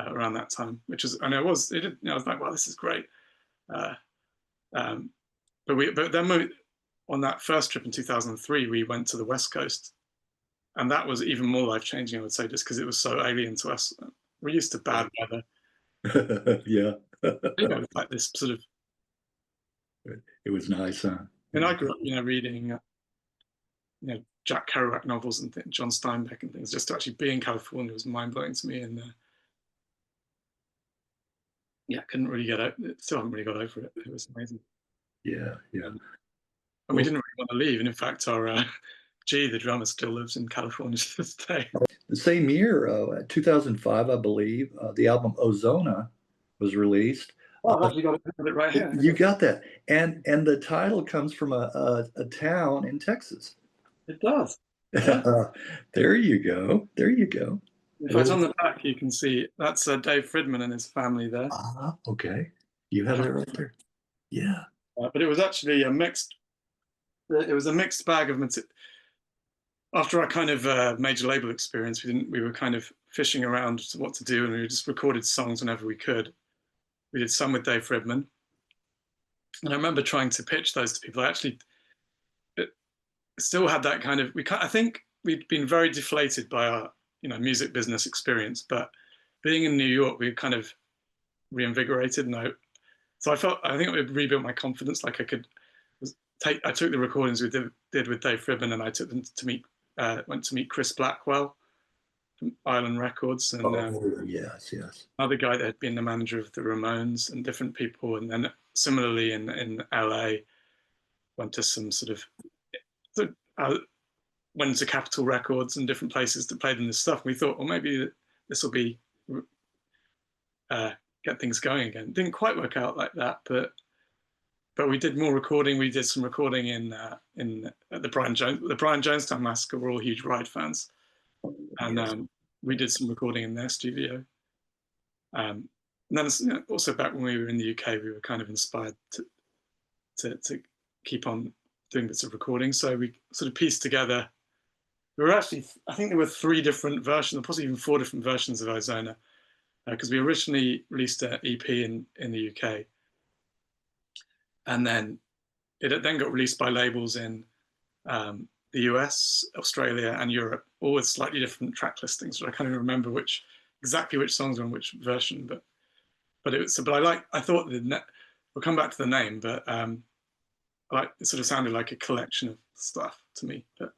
around that time, which was, and I was like, wow, this is great. Uh, um, but then on that first trip in 2003, we went to the West Coast, and that was even more life changing, I would say, just because it was so alien to us. We're used to bad weather, yeah. like this sort of. It was nice, huh? And Yeah, I grew up, reading Jack Kerouac novels and John Steinbeck and things. Just to actually be in California was mind blowing to me, and yeah, couldn't really get out. Still haven't really got over it. It was amazing, yeah, yeah. um, and we Well, didn't really want to leave. And in fact, our G, the drummer, still lives in California to this day. the same year, 2005, I believe, the album Ozona was released. Oh, I've actually got it right here. You got that, and the title comes from a town in Texas. It does. Yeah. There you go. There you go. In fact, Oh, on the back you can see that's Dave Fridman and his family there. okay. You have that right there. Yeah. But it was actually a mixed. It was a mixed bag of material. After our kind of major label experience, we were kind of fishing around what to do, and we just recorded songs whenever we could. We did some with Dave Fridman, and I remember trying to pitch those to people. I actually still had that kind of. I think we'd been very deflated by our music business experience, but being in New York, we kind of reinvigorated. So I think it rebuilt my confidence. Like I took the recordings we did with Dave Fridman, and I took them to went to meet Chris Blackwell from Island Records, and Oh, yes, yes. another guy that had been the manager of the Ramones and different people. And then similarly in LA, went to some went to Capitol Records and different places to play them this stuff. And we thought, well, maybe this will be get things going again. Didn't quite work out like that, but we did more recording. We did some recording in the Brian Jonestown Massacre. We're all huge Ride fans, and Yes. we did some recording in their studio. And then also back when we were in the UK, we were kind of inspired to keep on doing bits of recording. So we sort of pieced together. We were actually, I think there were 3 different versions, or possibly even 4 different versions of Ozona, because we originally released an EP in the UK, and then it then got released by labels in the US, Australia, and Europe, all with slightly different track listings. So I can't even remember exactly which songs were on which version, but I thought we'll come back to the name, but it sort of sounded like a collection of stuff to me, but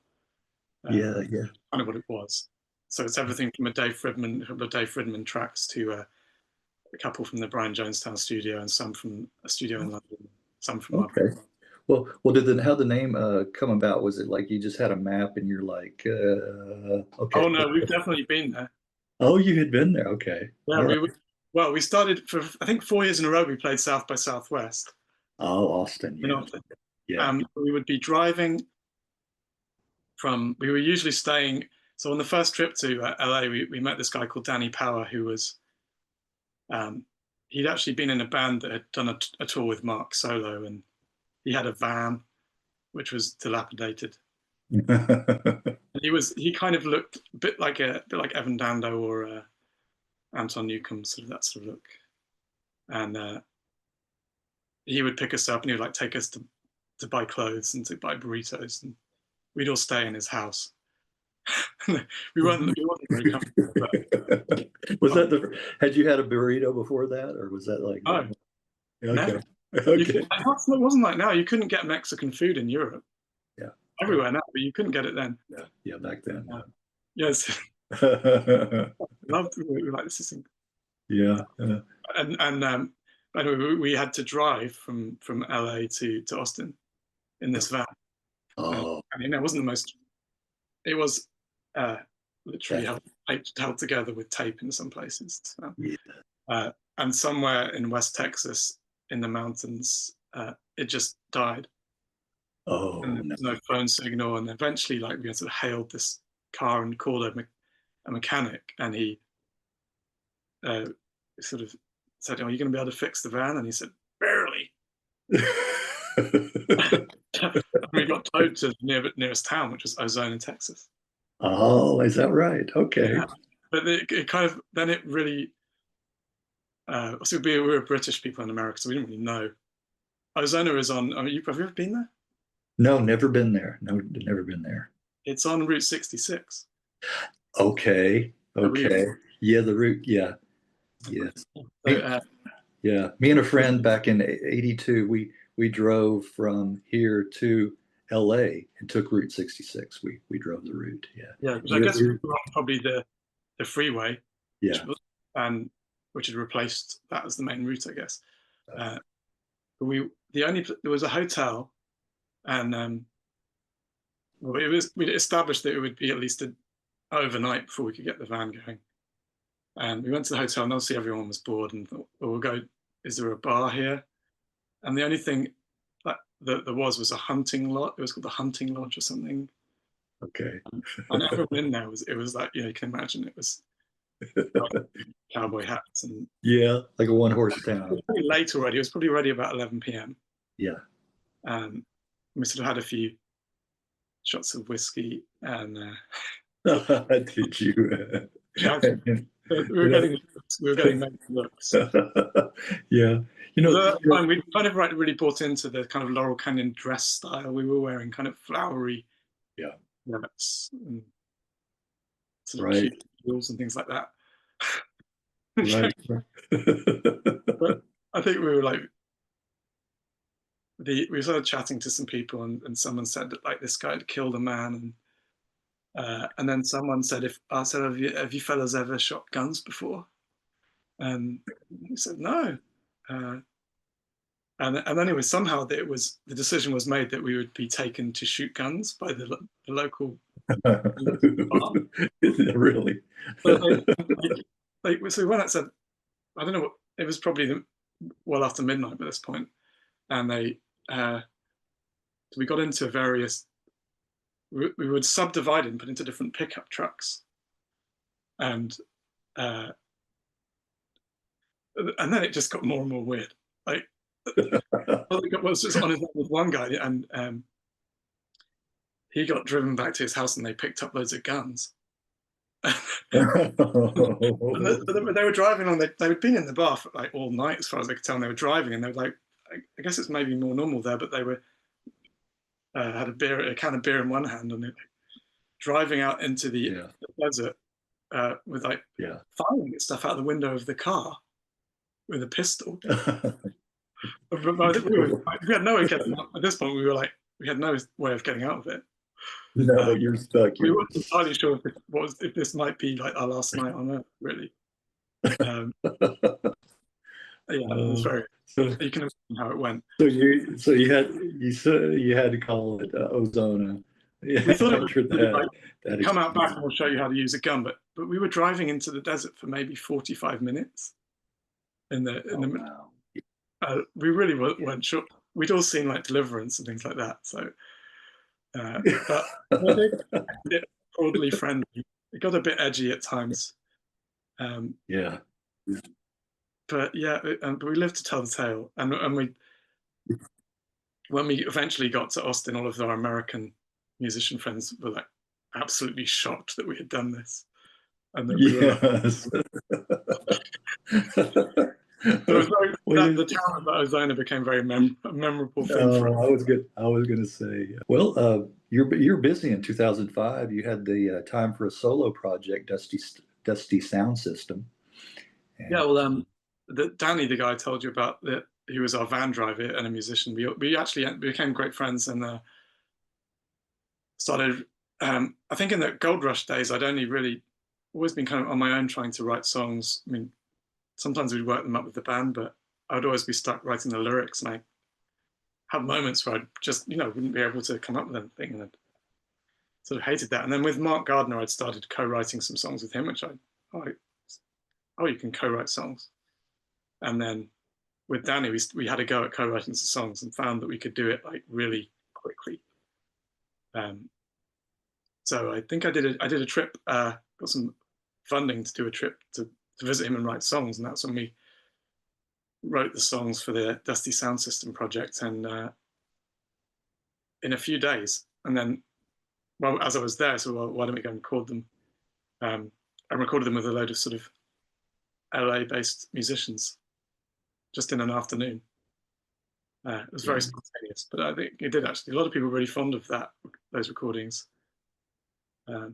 Yeah, yeah. kind of what it was. So it's everything from a couple of Dave Fridman tracks to a couple from the Brian Jonestown studio, and some from a studio in London, some from our. Okay. Well, how the name come about? Was it like you just had a map and you're like, okay. Oh no, we've definitely been there. Oh, you had been there. Okay. Yeah, All right. well, we started for I think 4 years in a row. We played South by Southwest Oh, Austin. in Yeah. Austin. Yeah. We would be driving we were usually staying. So on the first trip to LA, we met this guy called Danny Power, who was, he'd actually been in a band that had done a tour with Mark solo, and he had a van which was dilapidated. And he kind of looked a bit like Evan Dando or Anton Newcombe, sort of that sort of look. And he would pick us up and he would like take us to buy clothes and to buy burritos, and we'd all stay in his house. we weren't very comfortable. But, Was that had you had a burrito before that, or was that like oh, okay? never. Okay. It wasn't like now. You couldn't get Mexican food in Europe Yeah. everywhere now, but you couldn't get it then. Yeah. Yeah. Back then. Yes, Yeah. loved. We were like, this is, Yeah. and anyway, we had to drive from LA to Austin in this van. Oh, I mean, it wasn't the most. It was literally that, held together with tape in some places. So, yeah. and somewhere in West Texas, in the mountains, it just died, and Oh there no. was no phone signal. And eventually, like, we sort of hailed this car and called a mechanic, and he sort of said, "Are you going to be able to fix the van?" And he said, "Barely." And we got towed to the nearest town, which was Ozona, Texas. Oh, is that right? Okay. Yeah, but it kind of then it really. So we were British people in America, so we didn't really know. Ozona is on. I mean, have you ever been there? No, never been there. No, never been there. It's on Route 66. Okay. We, Okay. Yeah, the route. Yeah. Yes. so, Me, yeah. Me and a friend back in '82, we drove from here to LA and took Route 66. We drove the route. Yeah. yeah, because I guess we were on probably the freeway, which Yeah. was, which had replaced that as the main route, I guess. But there was a hotel, and well, we'd established that it would be at least overnight before we could get the van going. And we went to the hotel, and obviously everyone was bored, and thought, well, we'll go. Is there a bar here? And the only thing that there was a hunting lodge. It was called the Hunting Lodge or something. Okay. And everyone in there was like, you can imagine it was like cowboy hats, and Yeah, like a one horse it town. was pretty late already. It was probably already about 11 p.m. Yeah. We sort of had a few shots of whiskey, and Did you? yeah, we were getting many looks. Yeah. At that time, we kind of really bought into the kind of Laurel Canyon dress style. We were wearing kind of flowery Yeah. shirts and sort of Right. cute heels and things like that. Right. But I think we were like, we started chatting to some people, and someone said that like this guy had killed a man, and then someone said, "If I said, have you fellas ever shot guns before?" And he said, "No." And anyway, somehow the decision was made that we would be taken to shoot guns by the local bar. Really? So we went out and said, I don't know what, it was probably well after midnight by this point, and so we got into we would subdivide and put into different pickup trucks, and uh, and then it just got more and more weird. Like, I was just on his own with one guy, and he got driven back to his house, and they picked up loads of guns. And they were driving on. They'd been in the bar for like all night, as far as I could tell. And they were driving, and they were like, I guess it's maybe more normal there, but they were had a can of beer in one hand, and driving out into the desert with like firing stuff out the window of the car with a pistol. But we had no way of getting out. At this point, we had no way of getting out of it. No, you're stuck. We weren't entirely sure if this might be like our last night on Earth, really. Yeah, it was very. You can imagine how it went. So you had to call it Ozona. Yeah, we thought it was that come out back and we'll show you how to use a gun, but we were driving into the desert for maybe 45 minutes. We really weren't sure. We'd all seen like Deliverance and things like that, so. But broadly friendly. It got a bit edgy at times. Yeah. But yeah, but we lived to tell the tale, and when we eventually got to Austin, all of our American musician friends were like absolutely shocked that we had done this, and that we were like, So it was very, that Well, the town of Ozona became very a memorable thing for us. no, I was good. I was going to say, well, you're busy in 2005. You had the time for a solo project, Dusty Sound System, Yeah, and well, Danny, the guy I told you about, that he was our van driver and a musician. We actually became great friends and started. I think in the Goldrush days, I'd only really always been kind of on my own trying to write songs. I mean, sometimes we'd work them up with the band, but I'd always be stuck writing the lyrics, and I have moments where I just, wouldn't be able to come up with anything, and I sort of hated that. And then with Mark Gardner, I'd started co-writing some songs with him, which oh, you can co-write songs. And then with Danny, we had a go at co-writing some songs and found that we could do it like really quickly. So I think I did a trip, got some funding to do a trip to visit him and write songs, and that's when we wrote the songs for the Dusty Sound System project, and in a few days. And then, well, as I was there, so why don't we go and record them? I recorded them with a load of sort of LA-based musicians, just in an afternoon. It was very spontaneous, but I think it did actually. A lot of people were really fond of those recordings. how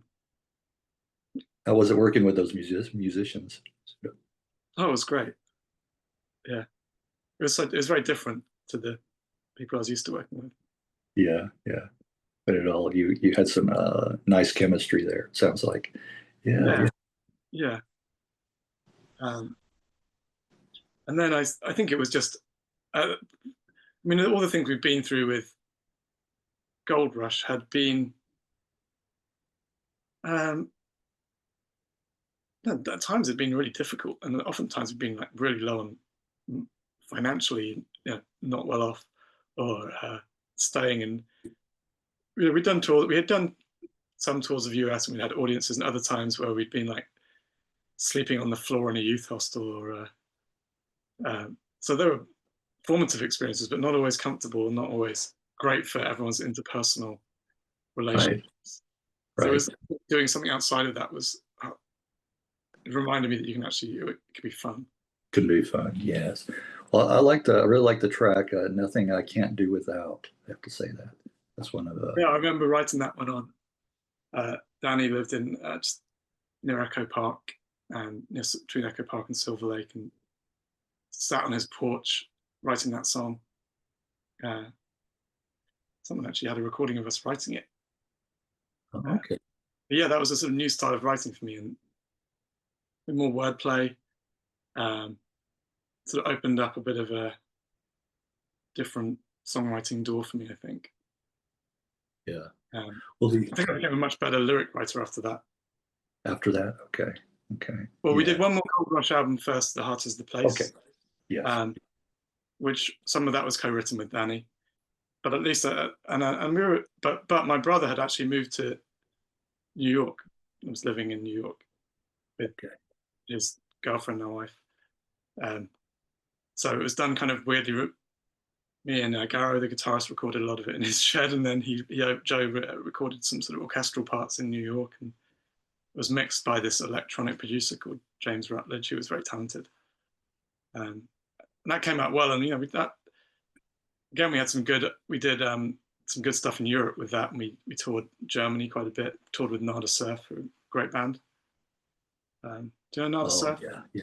was it working with those musicians? Oh, it was great. Yeah, it was very different to the people I was used to working with. Yeah, yeah. But it all you had some nice chemistry there. It sounds like. Yeah, Yeah, yeah. yeah. And then I think it was just, I mean, all the things we've been through with Goldrush had been, at times had been really difficult, and oftentimes had been like really low on financially, not well off, or staying. And we'd done tours. We had done some tours of US, and we had audiences, and other times where we'd been like sleeping on the floor in a youth hostel, or so there were formative experiences, but not always comfortable, and not always great for everyone's interpersonal Right, relationships. So it right. was doing something outside of that was it reminded me that it could be fun. Could be fun. Yes. Well, I really like the track. Nothing I Can't Do Without. I have to say that. That's one of the. Yeah, I remember writing that one on. Danny lived in just near Echo Park, and between Echo Park and Silver Lake, and sat on his porch writing that song. Someone actually had a recording of us writing it. Oh, Uh, okay. but yeah, that was a sort of new style of writing for me, and with more wordplay. Um, Sort of opened up a bit of a different songwriting door for me, I think. Yeah. Um, Well, I think I became a much better lyric writer after that. after that, okay, okay, Well, we did yeah, one more Goldrush album first, The Heart is the okay, Place, yes, um, which some of that was co-written with Danny. But at least, and we were, but my brother had actually moved to New York. He was living in New York with okay. his girlfriend, now wife. Um, so it was done kind of weirdly. Me and Garrow, the guitarist, recorded a lot of it in his shed, and then Joe recorded some sort of orchestral parts in New York, and it was mixed by this electronic producer called James Rutledge, who was very talented. And that came out well, and we had some good. We did some good stuff in Europe with that, and we toured Germany quite a bit. Toured with Nada Surf, a great band. Do you know Nada Oh Surf? yeah, yeah.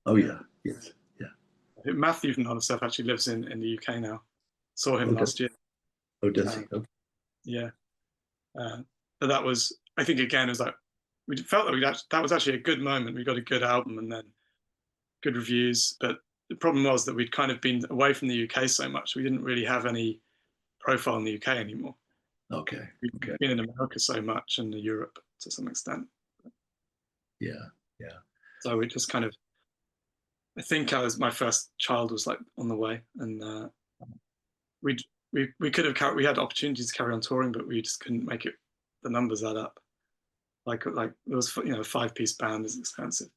Oh Yeah. yeah, yes, yeah. Matthew from Nada Surf actually lives in the UK now. Saw him Okay. last year. Oh, does he? Um, Okay. yeah. But that was, I think, again, it was like we felt that that was actually a good moment. We got a good album and then good reviews. But the problem was that we'd kind of been away from the UK so much, we didn't really have any profile in the UK anymore. Okay. We'd Okay. been in America so much and Europe to some extent. Yeah. Yeah. So we just kind of, I think my first child was like on the way, and we could have we had opportunities to carry on touring, but we just couldn't make it the numbers add up. Like it was, a 5-piece band is expensive,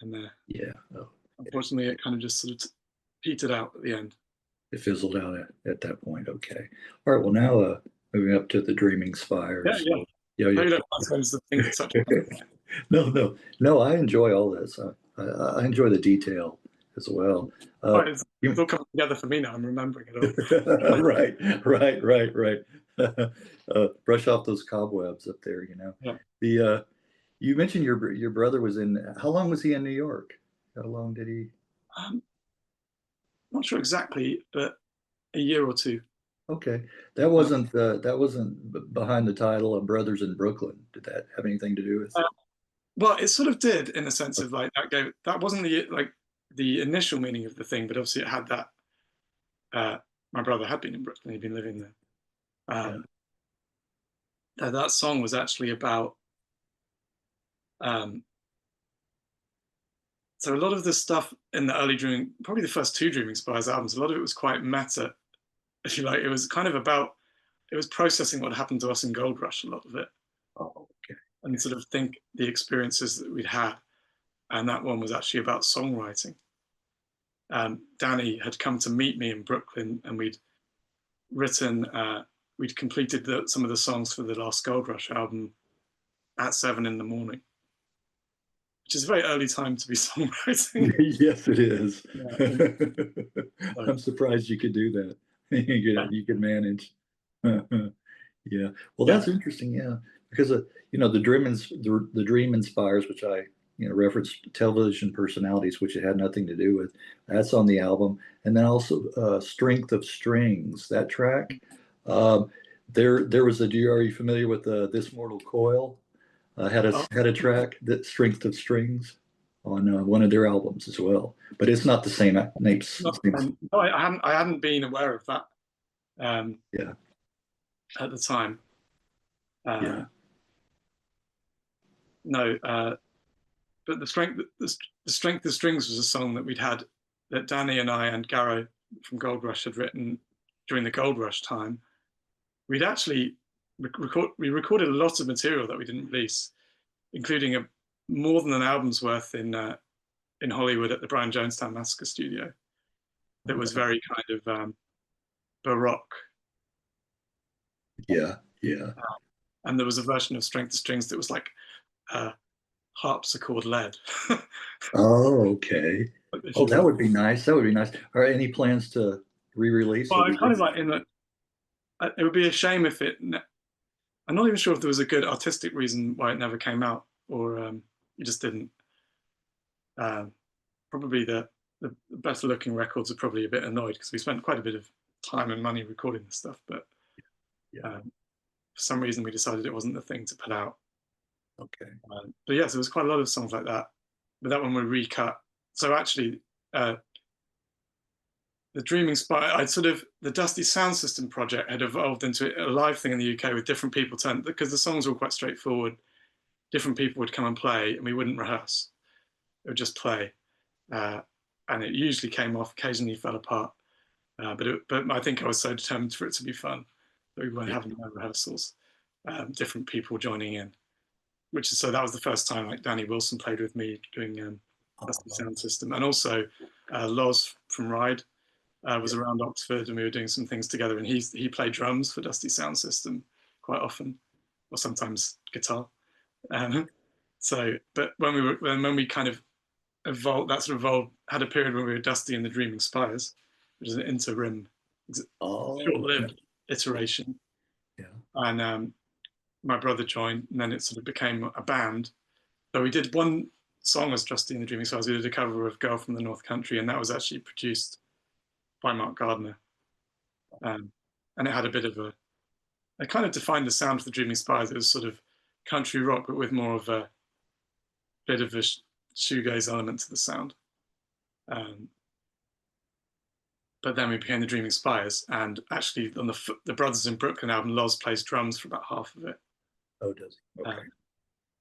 and Yeah. Oh, unfortunately it kind of just sort of petered out at the end. it fizzled out at that point. Okay. All right. Well, now moving up to the Dreaming Yeah, Spires. yeah. Yeah. Maybe Yeah. that's one of the things that such. No, no, no. I enjoy all this. I enjoy the detail. as well. Oh, Uh, it's all coming together for me now. I'm remembering it all. right, right. Brush off those cobwebs up there, you know. Yeah. The You mentioned your brother was in. How long was he in New York? How long did he? Um, Not sure exactly, but a year or two. Okay, Uh, that wasn't behind the title of Brothers in Brooklyn. Did that have anything to do with? uh, well, it sort of did in the sense of like that wasn't the like the initial meaning of the thing, but obviously it had that. Uh, my brother had been in Brooklyn; he'd been living there. Yeah. Um, that song was actually about. Um, so a lot of the stuff in the early Dreaming, probably the first two Dreaming Spires albums, a lot of it was quite meta, if you like. It was kind of about it was processing what happened to us in Goldrush, a lot of it, Oh, okay. and sort of think the experiences that we'd had. And that one was actually about songwriting. Danny had come to meet me in Brooklyn, and written, we'd completed some of the songs for the last Goldrush album at 7 in the morning, which is a very early time to be songwriting. Yes, it is. Yeah, so, I'm surprised you could do that. yeah, You could manage. Yeah. Well, yeah, that's interesting. Yeah, because you know, the Dream Inspires, which I referenced television personalities, which it had nothing to do with. That's on the album, and then also Strength of Strings. That track. Um, there was a. Are you familiar with This Mortal Coil? oh, Had a track that Strength of Strings on one of their albums as well, but it's not the same name. no, I hadn't been aware of that um, Yeah, at the time. yeah. No, but the strength of strings was a song that we'd had that Danny and I and Garrow from Goldrush had written during the Goldrush time. We'd actually we recorded a lot of material that we didn't release, including more than an album's worth in Hollywood at the Brian Jonestown Massacre studio. That was very kind of baroque, Yeah, yeah. and there was a version of Strength of Strings that was like uh, harpsichord led. Oh, okay. If Oh, you that can. would be nice. That would be nice. Are any plans to re-release Well, or I kind of release? like in that it would be a shame if it. I'm not even sure if there was a good artistic reason why it never came out, or it just didn't. Um, Probably the better looking records are probably a bit annoyed because we spent quite a bit of time and money recording this stuff, but Yeah. for some reason we decided it wasn't the thing to put out. Okay. But yes, there was quite a lot of songs like that. But that one we recut. So actually, uh, the Dreaming Spire, I'd sort of the Dusty Sound System project had evolved into a live thing in the UK with different people because the songs were quite straightforward. Different people would come and play, and we wouldn't rehearse. It would just play, uh, and it usually came off. Occasionally fell apart, but I think I was so determined for it to be fun that we weren't Yeah. having no rehearsals. Different people joining in, so that was the first time like Danny Wilson played with me doing Dusty Oh, Sound System, and also Loz from Ride was yeah. around Oxford, and we were doing some things together. And he played drums for Dusty Sound System quite often, or sometimes guitar. Um, but when we kind of evolved, that sort of evolved, had a period where we were Dusty and the Dreaming Spires, which is an interim, Oh, short-lived iteration. yeah. And my brother joined, and then it sort of became a band. So we did one song as Dusty and the Dreaming Spires. We did a cover of "Girl from the North Country," and that was actually produced by Mark Gardner. And it had a bit of a, it kind of defined the sound of the Dreaming Spires. It was sort of country rock, but with more of a bit of a shoegaze element to the sound. Um, but then we became the Dreaming Spires, and actually on the Brothers in Brooklyn album, Loz plays drums for about half of it. Oh, does he? Okay.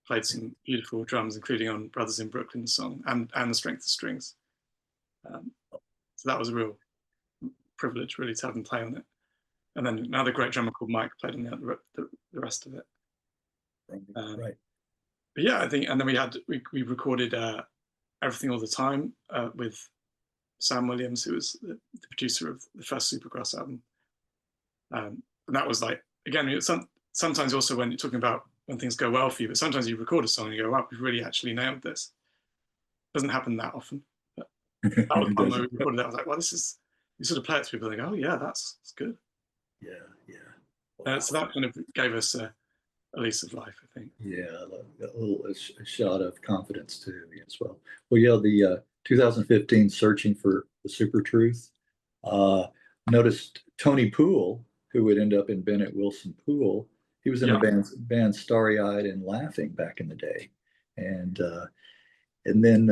Played some beautiful drums, including on Brothers in Brooklyn song and the Strength of Strings. So that was a real privilege, really, to have him play on it. And then another great drummer called Mike played on the rest of it. Right. But yeah, I think, and then we recorded Everything All the Time with Sam Williams, who was the producer of the first Supergrass album. And that was like, again, sometimes also when you're talking about when things go well for you, but sometimes you record a song and you go, wow, we've really actually nailed this. Doesn't happen that often. But That was It fun when we doesn't. recorded that. I was like, well, this is, you sort of play it to people and they go, oh yeah, that's good. Yeah, yeah. Wow. So that kind of gave us a lease of life, I think. Yeah, a shot of confidence too as well. Well, yeah, the 2015 Searching for the Super Truth. Uh, Noticed Tony Poole, who would end up in Bennett Wilson Poole. He was in the Yeah. band Starry Eyed and Laughing back in the day, and then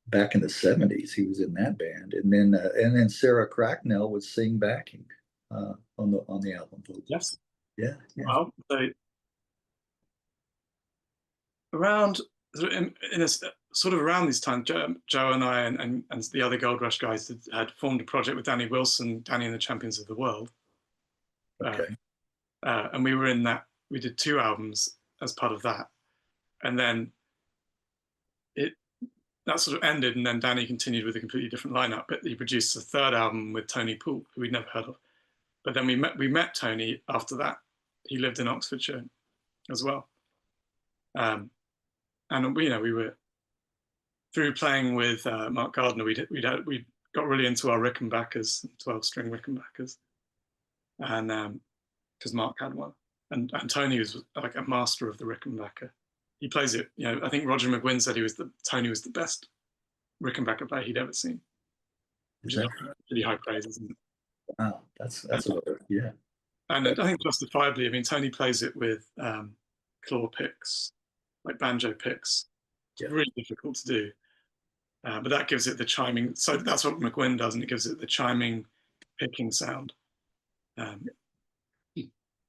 back in the '70s he was in that band, and then Sarah Cracknell would sing backing on the album vocals. Yes. Yeah, yeah, Well, so around in a sort of around this time, Joe and I and the other Goldrush guys had formed a project with Danny Wilson, Danny and the Champions of the World, uh, okay, and we were in that. We did 2 albums as part of that, and then it that sort of ended, and then Danny continued with a completely different lineup. But he produced a 3rd album with Tony Poole, who we'd never heard of. But then we met Tony after that. He lived in Oxfordshire as well, um, and we were through playing with Mark Gardner. We got really into our Rickenbackers, 12-string Rickenbackers, and because Mark had one, and Tony was like a master of the Rickenbacker. He plays it. I think Roger McGuinn said Tony was the best Rickenbacker player he'd ever seen, is which is that pretty high praise, isn't it? wow? That's a yeah. And I think justifiably. I mean, Tony plays it with claw picks, like banjo picks. It's Yeah, really difficult to do, but that gives it the chiming. So that's what McGuinn does, and it gives it the chiming, picking sound. Um,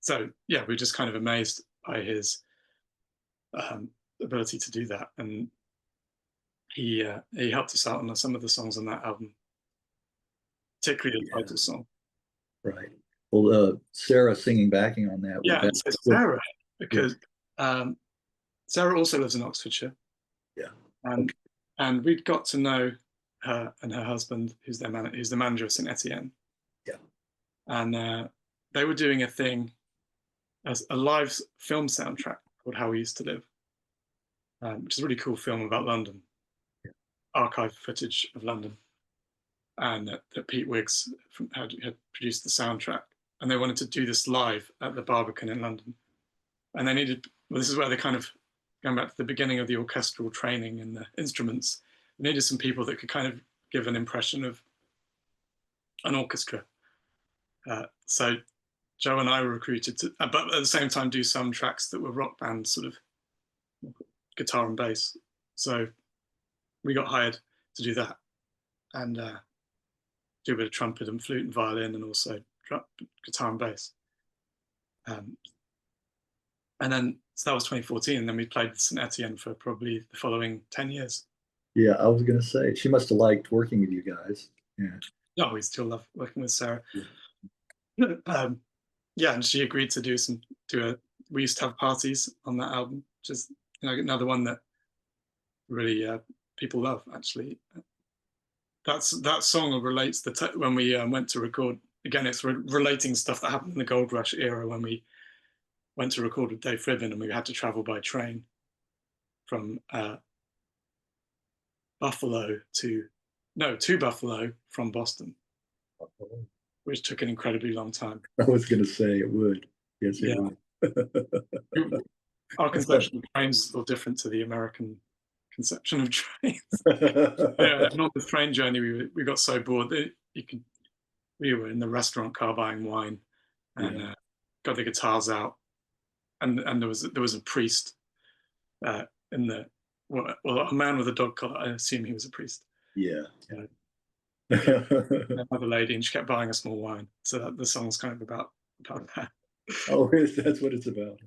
so yeah, we're just kind of amazed by his ability to do that, and he helped us out on some of the songs on that album, particularly the yeah, title song. right. Well, Sarah singing backing on that Yeah, and so would Sarah, yeah, because um, Sarah also lives in Oxfordshire, yeah, and okay, we'd got to know her and her husband, who's the manager of St Etienne, yeah, and they were doing a thing as a live film soundtrack called How We Used to Live, which is a really cool film about London, yeah, archive footage of London, and that Pete Wiggs had produced the soundtrack, and they wanted to do this live at the Barbican in London, and they needed. Well, this is where they kind of going back to the beginning of the orchestral training and the instruments. They needed some people that could kind of give an impression of an orchestra. So Joe and I were recruited to, but at the same time, do some tracks that were rock band sort of guitar and bass. So we got hired to do that and do a bit of trumpet and flute and violin and also guitar and bass. Um, and then so that was 2014, and then we played with St Etienne for probably the following 10 years. yeah. I was gonna say she must have liked working with you guys. Yeah, No, we still love working with Sarah. yeah, um, yeah, and she agreed to we used to have parties on that album, which is another one that really people love, actually. That song relates when we went to record. Again, it's relating stuff that happened in the Gold Rush era when we went to record with Dave Fribbin, and we had to travel by train from Buffalo to Buffalo from Boston, which took an incredibly long time. I was gonna say it would. Yes, it Yeah, would. our conception of trains is a little different to the American conception of trains. Yeah, and on the train journey, we got so bored that we were in the restaurant car buying wine, and Yeah, got the guitars out, and there was a priest in the well, a man with a dog collar. I assume he was a priest. yeah. Uh, yeah, another lady, and she kept buying us more wine. So the song's kind of about that. Oh, that's what it's about.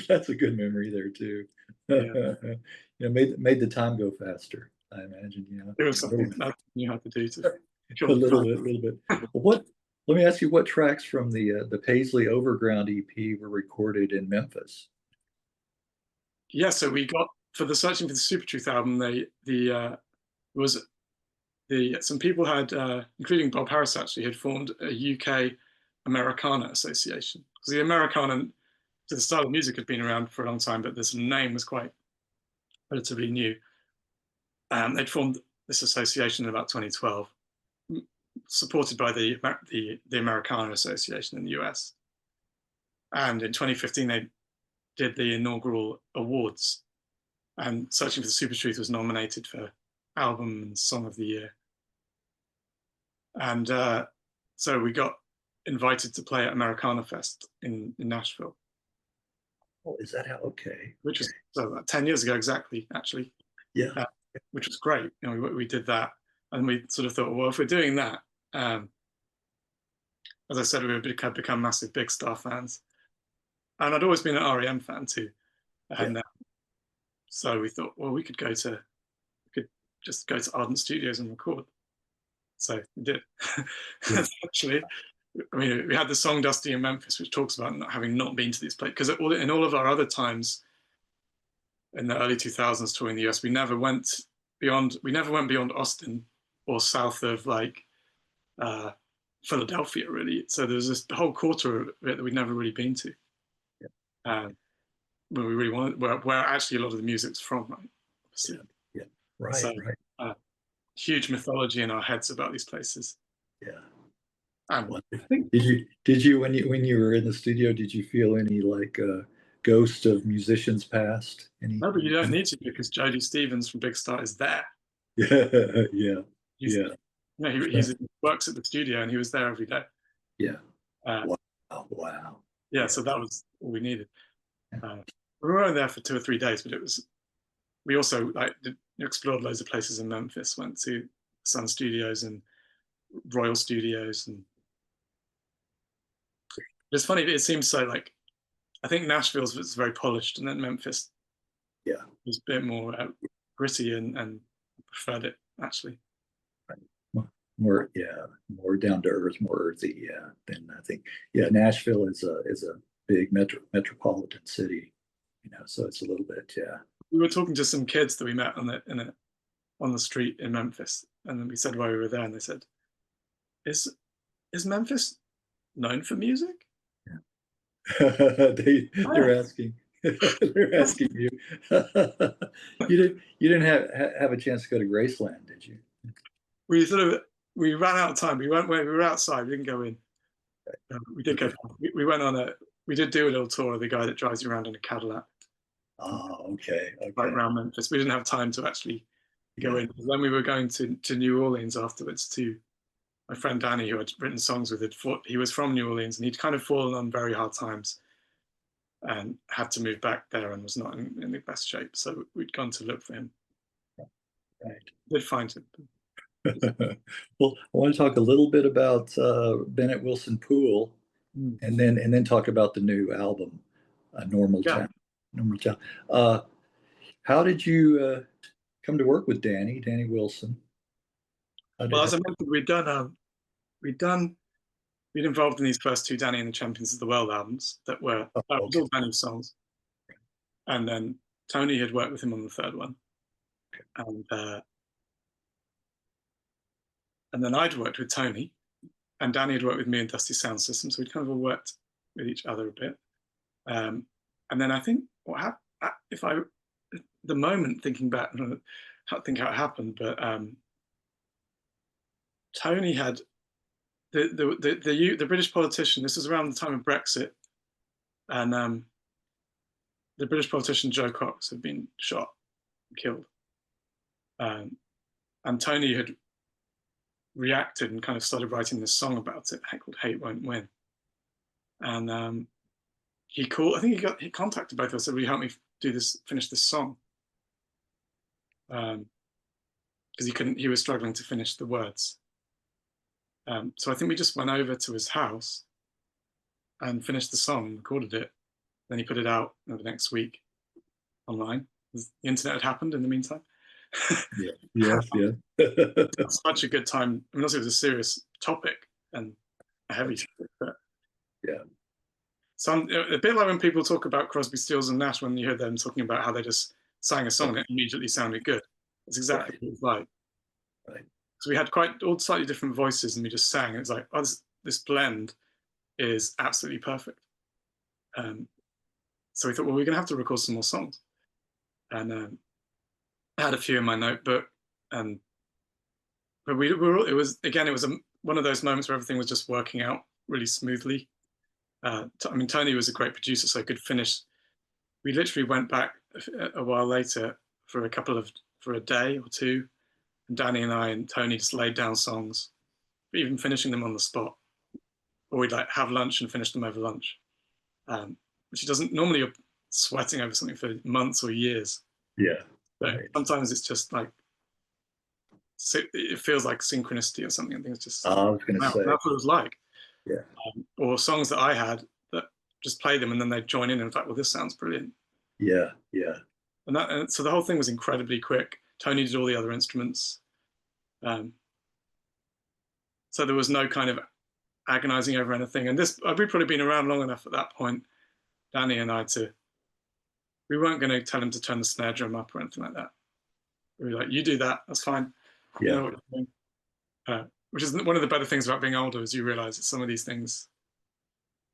That's a good memory there too. Yeah, Made the time go faster. I imagine. it was A little, something that you had to do to a kill the time. little bit. Well, what? Let me ask you, what tracks from the Paisley Overground EP were recorded in Memphis? Yeah, so we got for the Searching for the Super Truth album. Was some people had, including Bob Harris, actually had formed a UK Americana association, because the Americana to the style of music had been around for a long time, but this name was quite relatively new. They'd formed this association in about 2012, supported by the Americana Association in the US. And in 2015, they did the inaugural awards, and Searching for the Super Truth was nominated for Album and Song of the Year. And so we got invited to play at Americana Fest in Nashville. Oh, is that how? Okay. Which was so about 10 years ago exactly, actually. Yeah. Which was great. You know, we did that, and we sort of thought, well, if we're doing that, as I said, we would become massive Big Star fans, and I'd always been an REM fan too, and so we thought, well, we could just go to Ardent Studios and record. So we did. Actually, I mean, we had the song "Dusty in Memphis," which talks about having not been to these places, because in all of our other times in the early 2000s touring the US, we never went beyond Austin or south of like Philadelphia, really. So there's this whole quarter of it that we'd never really been to. Where we really wanted, where actually a lot of the music's from, right? Obviously. Right, so, right. Huge mythology in our heads about these places. Yeah. Well, did you when you were in the studio, did you feel any like ghost of musicians past? No, but you don't need to, because Jody Stevens from Big Star is there. Yeah. He works at the studio, and he was there every day. Yeah. Wow. Yeah, so that was all we needed. We were only there for 2 or 3 days, but we also explored loads of places in Memphis, went to Sun Studios and Royal Studios, and it's funny, it seems so like, I think Nashville's was very polished, and then Memphis was a bit more gritty, and preferred it, actually. More down to earth, more earthy. Then I think Nashville is a big metropolitan city, so it's a little bit. We were talking to some kids that we met on the street in Memphis, and then we said why we were there, and they said, is Memphis known for music? They're asking. They're asking you. You didn't have a chance to go to Graceland, did you? We ran out of time. We were outside. We didn't go in. We did go. We went on we did do a little tour of the guy that drives you around in a Cadillac. Oh, okay. Right around Memphis. We didn't have time to actually go in. Then we were going to New Orleans afterwards to my friend Danny, who I'd written songs with. He was from New Orleans, and he'd kind of fallen on very hard times and had to move back there, and was not in the best shape. So we'd gone to look for him. Right. Did find him. Well, I want to talk a little bit about Bennett Wilson Poole, and then talk about the new album, Normal Town. Normal Town. How did you come to work with Danny Wilson? Well, as I mentioned, we'd involved in these first 2 Danny and the Champions of the World albums that were all Danny's songs, and then Tony had worked with him on the 3rd one, and then I'd worked with Tony, and Danny had worked with me in Dusty Sound System, so we'd kind of all worked with each other a bit. And then I think what happened, the moment thinking back, I don't think how it happened, but Tony had the British politician. This was around the time of Brexit, and the British politician Joe Cox had been shot and killed, and Tony had reacted and kind of started writing this song about it called "Hate Won't Win," and he contacted both of us, said, "Will you help me finish this song?" Because he was struggling to finish the words. So I think we just went over to his house and finished the song, recorded it. Then he put it out the next week online. The internet had happened in the meantime. Yes. Such a good time. I mean, also it was a serious topic and a heavy topic, but a bit like when people talk about Crosby, Stills and Nash, when you hear them talking about how they just sang a song that immediately sounded good. That's exactly what it was like. Right. So we had all slightly different voices, and we just sang. It was like, oh, this blend is absolutely perfect. So we thought, well, we're going to have to record some more songs. And I had a few in my notebook, and but it was again, it was one of those moments where everything was just working out really smoothly. I mean, Tony was a great producer, so he could finish. We literally went back a while later for for a day or two, and Danny and I and Tony just laid down songs, even finishing them on the spot, or we'd like have lunch and finish them over lunch, which he doesn't normally. You're sweating over something for months or years, Yeah. but Right. sometimes it's just like it feels like synchronicity or something. I think it's just I was going to wow, say, that's what it was like. yeah. Or songs that I had that just play them and then they'd join in and fact, well, this sounds brilliant. Yeah. Yeah. And so the whole thing was incredibly quick. Tony did all the other instruments. Um, so there was no kind of agonizing over anything. And we'd probably been around long enough at that point, Danny and I, we weren't going to tell him to turn the snare drum up or anything like that. We were like, you do that, that's fine. You know what you're doing. Which is one of the better things about being older, is you realize that some of these things,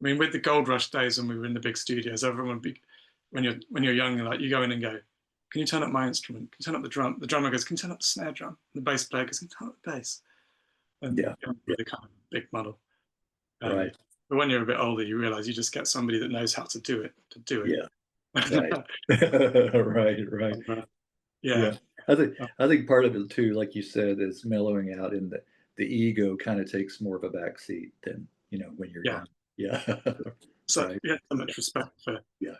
I mean, with the Goldrush days when we were in the big studios, everyone would be, when you're young, like you go in and go, can you turn up my instrument? Can you turn up the drum? The drummer goes, can you turn up the snare drum? And the bass player goes, can you turn up the bass? And Yeah. be the kind of big muddle. Right. But when you're a bit older, you realize you just get somebody that knows how to do it. Yeah. Right. Right. Yeah. Yeah. I think part of it too, like you said, is mellowing out, and the ego kind of takes more of a backseat than, when you're young. Yeah. So Right. so much respect for Yeah.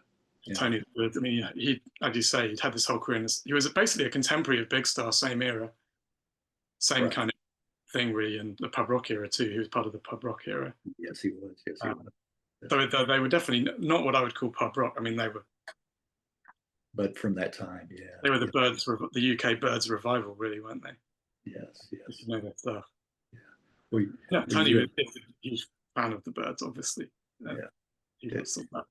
Tony. I mean, he, as you say, he'd had this whole career. He was basically a contemporary of Big Star, same era, same Right. kind of thing, really, and the pub rock era too. He was part of the pub rock era. Yes, he was. Yes, he was. So they were definitely not what I would call pub rock. I mean, But from that time, yeah. they were the Birds, the UK Birds revival, really, weren't they? Yes. Yes. You know their stuff. Yeah. We, Yeah, we Tony really, is a huge fan of the Birds, obviously. yeah. He loves all that.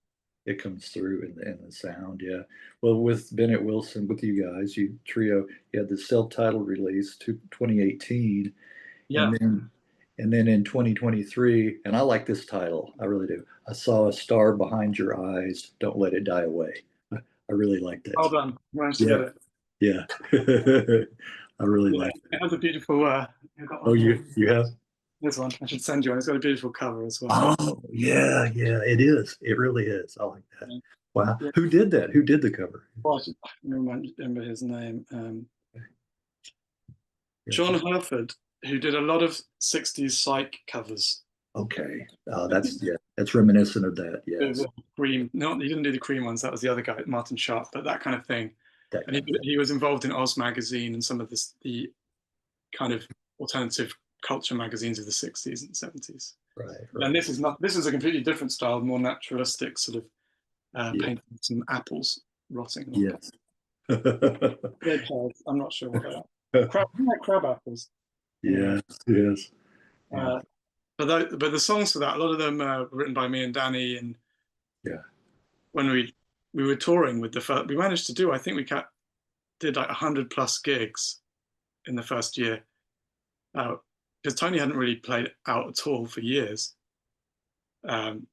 It comes through in the sound, yeah. Well, with Bennett Wilson, with you guys, you trio, you had the self-titled release 2018, Yeah. and then in 2023, and I like this title, I really do. I saw a star behind your eyes, don't let it die away. I really like that. Well done. Managed to get it. Yeah. I really like it. It has a beautiful. Oh, you have? This one I should send you one. It's got a beautiful cover as well. Oh, yeah, it is. It really is. I like that. Wow. Yeah. Who did that? Who did the cover? Well, I should remember his name. John Herford, who did a lot of 60s psych covers. Okay. That's reminiscent of that. Yes. Cream. No, he didn't do the Cream ones. That was the other guy, Martin Sharp, but that kind of thing. And he was involved in Oz magazine and some of the kind of alternative culture magazines of the 60s and 70s. Right. And this is a completely different style, more naturalistic, sort of painting some apples rotting. Yes. I'm not sure what they are. Crab apples. Yes. But the songs for that, a lot of them were written by me and Danny. And when we were touring with the first, we managed to do, I think we did like 100+ gigs in the first year. Because Tony hadn't really played out at all for years. And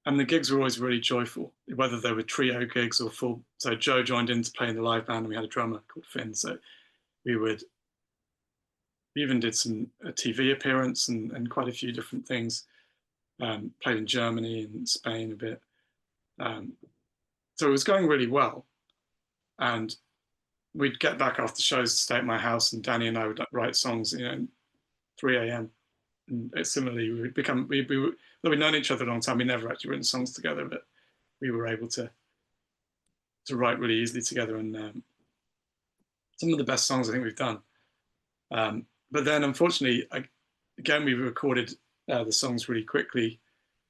the gigs were always really joyful, whether they were trio gigs or full. So Joe joined in to play in the live band, and we had a drummer called Finn. So we even did a TV appearance and quite a few different things. Played in Germany and Spain a bit. So it was going really well. And we'd get back after shows to stay at my house, and Danny and I would write songs, 3 a.m. And similarly, we'd known each other a long time. We never actually written songs together, but we were able to write really easily together. And some of the best songs I think we've done. But then, unfortunately, again, we recorded the songs really quickly.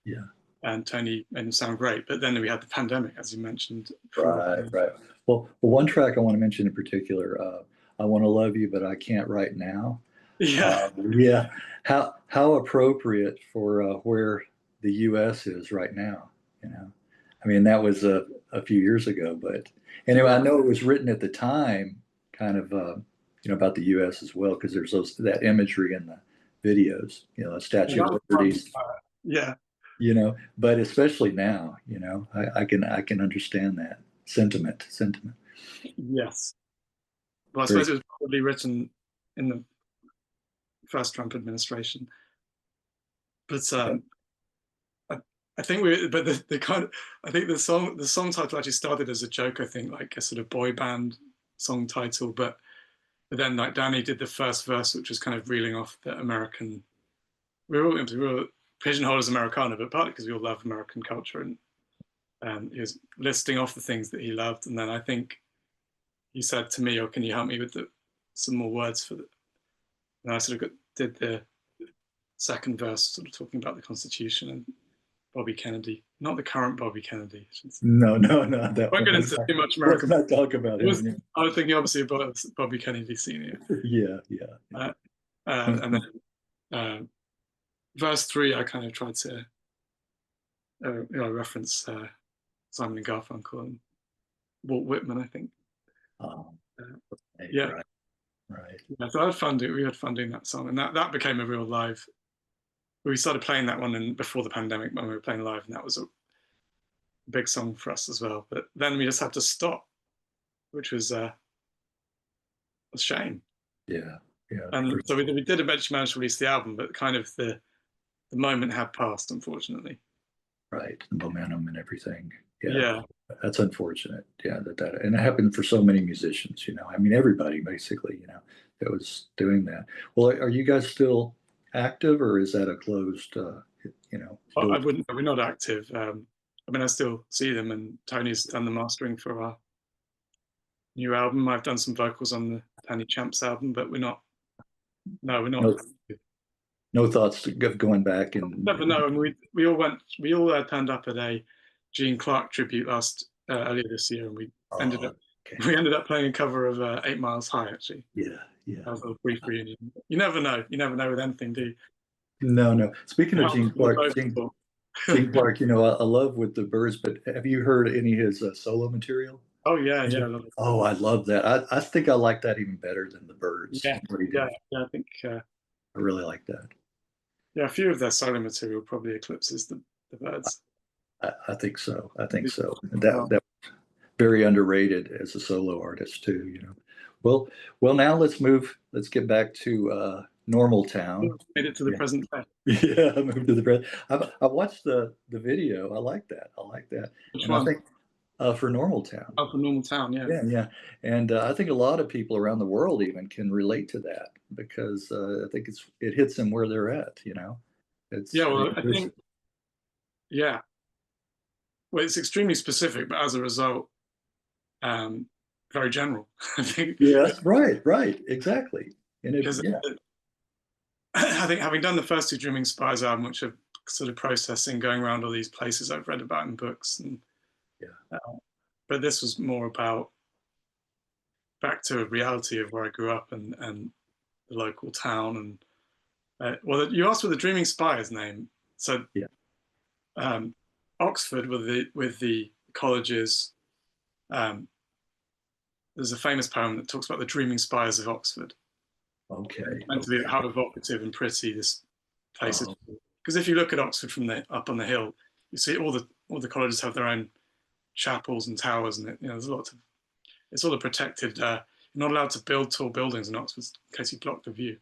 Yeah. And Tony made them sound great. But then we had the pandemic, as you mentioned. Right. Well, one track I want to mention in particular, I Want to Love You, but I Can't Right Now. Yeah. How appropriate for where the U.S. is right now. I mean, that was a few years ago, but anyway, I know it was written at the time, kind of, about the U.S. as well, because there's that imagery in the videos, a Statue of Liberty. Yeah. But especially now, I can understand that sentiment. Yes. Well, I suppose it was probably written in the first Trump administration. But Okay. I think the kind of, I think the song title actually started as a joke. I think like a sort of boy band song title, but then like Danny did the first verse, which was kind of reeling off the American. We were pigeonholed as Americana, but partly because we all love American culture, and he was listing off the things that he loved, and then I think he said to me, "Oh, can you help me with some more words for the?" And I sort of did the second verse, sort of talking about the Constitution and Bobby Kennedy, not the current Bobby Kennedy. No, no, no. I won't get into too much Let's American. not talk about It was, him. I was thinking obviously about Bobby Kennedy Sr. Yeah, yeah. Uh, and then verse 3, I kind of tried to reference Simon and Garfunkel and Walt Whitman, I think. Right, Yeah. right, right. Yeah, so we had fun doing that song, and that became a real live. We started playing that one before the pandemic when we were playing live, and that was a big song for us as well. But then we just had to stop, which was a shame. Yeah, yeah. And so we did eventually manage to release the album, but kind of the moment had passed, unfortunately. Right, the momentum and everything. Yeah. That's unfortunate. Yeah, and it happened for so many musicians. I mean, everybody basically. That was doing that. Well, are you guys still active, or is that a closed? I wouldn't. We're not active. I mean, I still see them, and Tony's done the mastering for our new album. I've done some vocals on the Tony Champs album, but we're not. No, we're not. No, no thoughts of going back and. Never know. And we all went. We all turned up at a Gene Clark tribute earlier this year, and we ended up playing a cover of 8 Miles High. Actually, Yeah, yeah. that was a brief reunion. You never know. You never know with anything, do you? No. Speaking of Gene Clark, Gene Clark, I love With the Birds, but have you heard any of his solo material? Oh yeah, yeah. Oh, I love that. I think I like that even better than the Birds. Yeah, I think. I really like that. Yeah, a few of their solo material probably eclipses the Birds. I think so. That very underrated as a solo artist too. Well, now let's get back to Normal Town. Made it to the present day. Yeah, I moved to the present. I watched the video. I like that. Which And one? I think for Normal Town. Oh, for Normal Town, yeah. Yeah. And I think a lot of people around the world even can relate to that because I think it hits them where they're at. I think. Yeah. Well, it's extremely specific, but as a result, very general. I think. Yes, right, exactly. And I think having done the first two Dreaming Spires album, which are sort of processing, going around all these places I've read about in books, and but this was more about back to a reality of where I grew up and the local town. And well, you asked for the Dreaming Spires name, so Oxford with the colleges. There's a famous poem that talks about the Dreaming Spires of Oxford. Okay. It's meant to be how evocative and pretty this place is. Because if you look at Oxford from up on the hill, you see all the colleges have their own chapels and towers, and there's a lot of. It's all a protected. You're not allowed to build tall buildings in Oxford in case you block the view.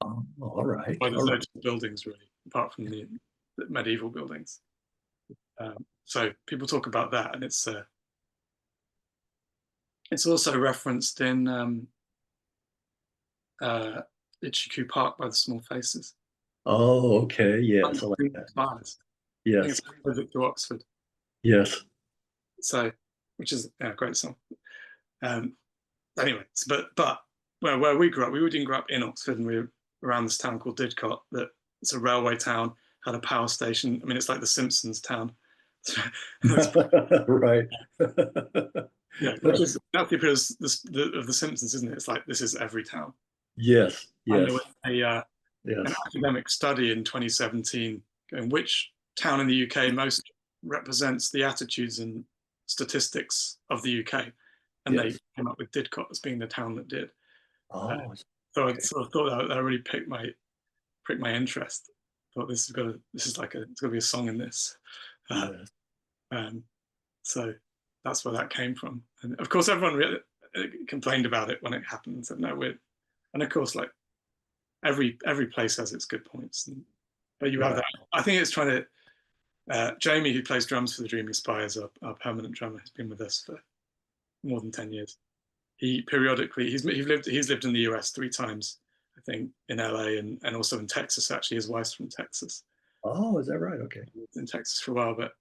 Oh, all right. There's no tall buildings really, apart from the medieval buildings. So people talk about that, and it's also referenced in Ichiku Park by the Small Faces. Oh, okay. Yes, I like that. Spires. Yes. I think it's a visit to Oxford. Yes. So, which is a great song. Anyway, but where we grew up, we didn't grow up in Oxford, and we were around this town called Didcot. That it's a railway town, had a power station. I mean, it's like the Simpsons town. Right. Yeah, which is that's because of the Simpsons, isn't it? It's like this is every town. Yes. And there was an academic study in 2017 going which town in the UK most represents the attitudes and statistics of the UK, and they came up with Didcot as being the town that did. So I sort of thought that really pricked my interest. I thought it's got to be a song in this. So that's where that came from. And of course, everyone really complained about it when it happened and said, no, and of course, like every place has its good points, but you have Right. that. I think it's trying to. Jamie, who plays drums for the Dreaming Spires, our permanent drummer, has been with us for more than 10 years. He periodically he's lived in the US 3 times, I think, in LA and also in Texas. Actually, his wife's from Texas. Oh, is that right? Okay. He lived in Texas for a while, but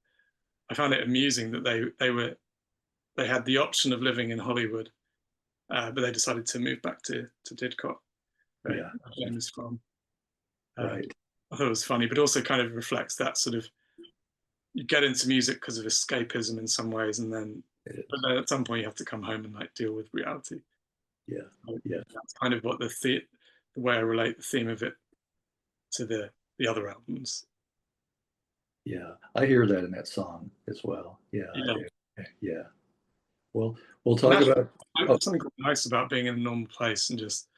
I found it amusing that they had the option of living in Hollywood, but they decided to move back to Didcot, where Yeah. James is from. Right. I thought it was funny, but also kind of reflects that sort of you get into music because of escapism in some ways, and then It but is. then at some point you have to come home and like deal with reality. Yeah. So Yeah. that's kind of what the way I relate the theme of it to the other albums. Yeah. I hear that in that song as well. Yeah, I Yeah, do. Yeah. Well, we'll and talk actually, about. Oh, there's something quite nice about being in a normal place and just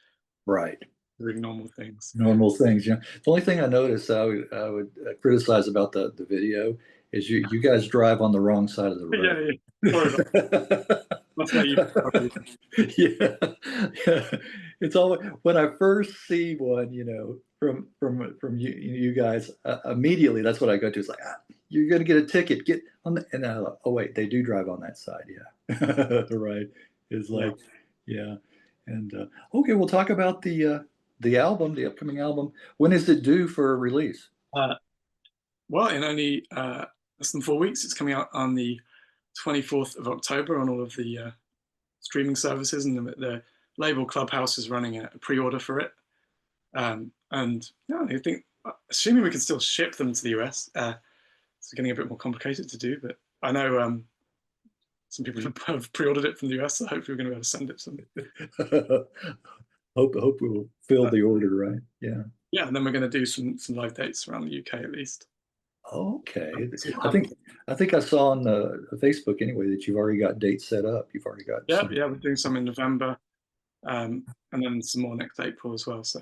right. doing normal things. Normal things. Yeah. The only thing I noticed I would criticize about the video is you guys drive on the wrong side of the Yeah, road. yeah. Sorry about that's why you probably. Yeah, yeah. It's always when I first see one, from you guys, immediately that's what I go to. It's like, you're gonna get a ticket. Get on the, and I thought, oh wait, they do drive on that side. Yeah, right. It's Yeah. like, yeah, and okay, we'll talk about the album, the upcoming album. When is it due for release? Uh, well, in only less than 4 weeks, it's coming out on the 24th of October on all of the streaming services, and the label Clubhouse is running a pre-order for it. And yeah, I think, assuming we can still ship them to the US, it's getting a bit more complicated to do. But I know some people have pre-ordered it from the US, so hopefully we're going to be able to send it to them. Hope we'll fill But the order, right? Yeah. yeah, and then we're going to do some live dates around the UK at least. Okay. So I think I think I saw on Facebook anyway that you've already got dates set up. You've already got yeah, some. yeah, we're doing some in November, and then some more next April as well. So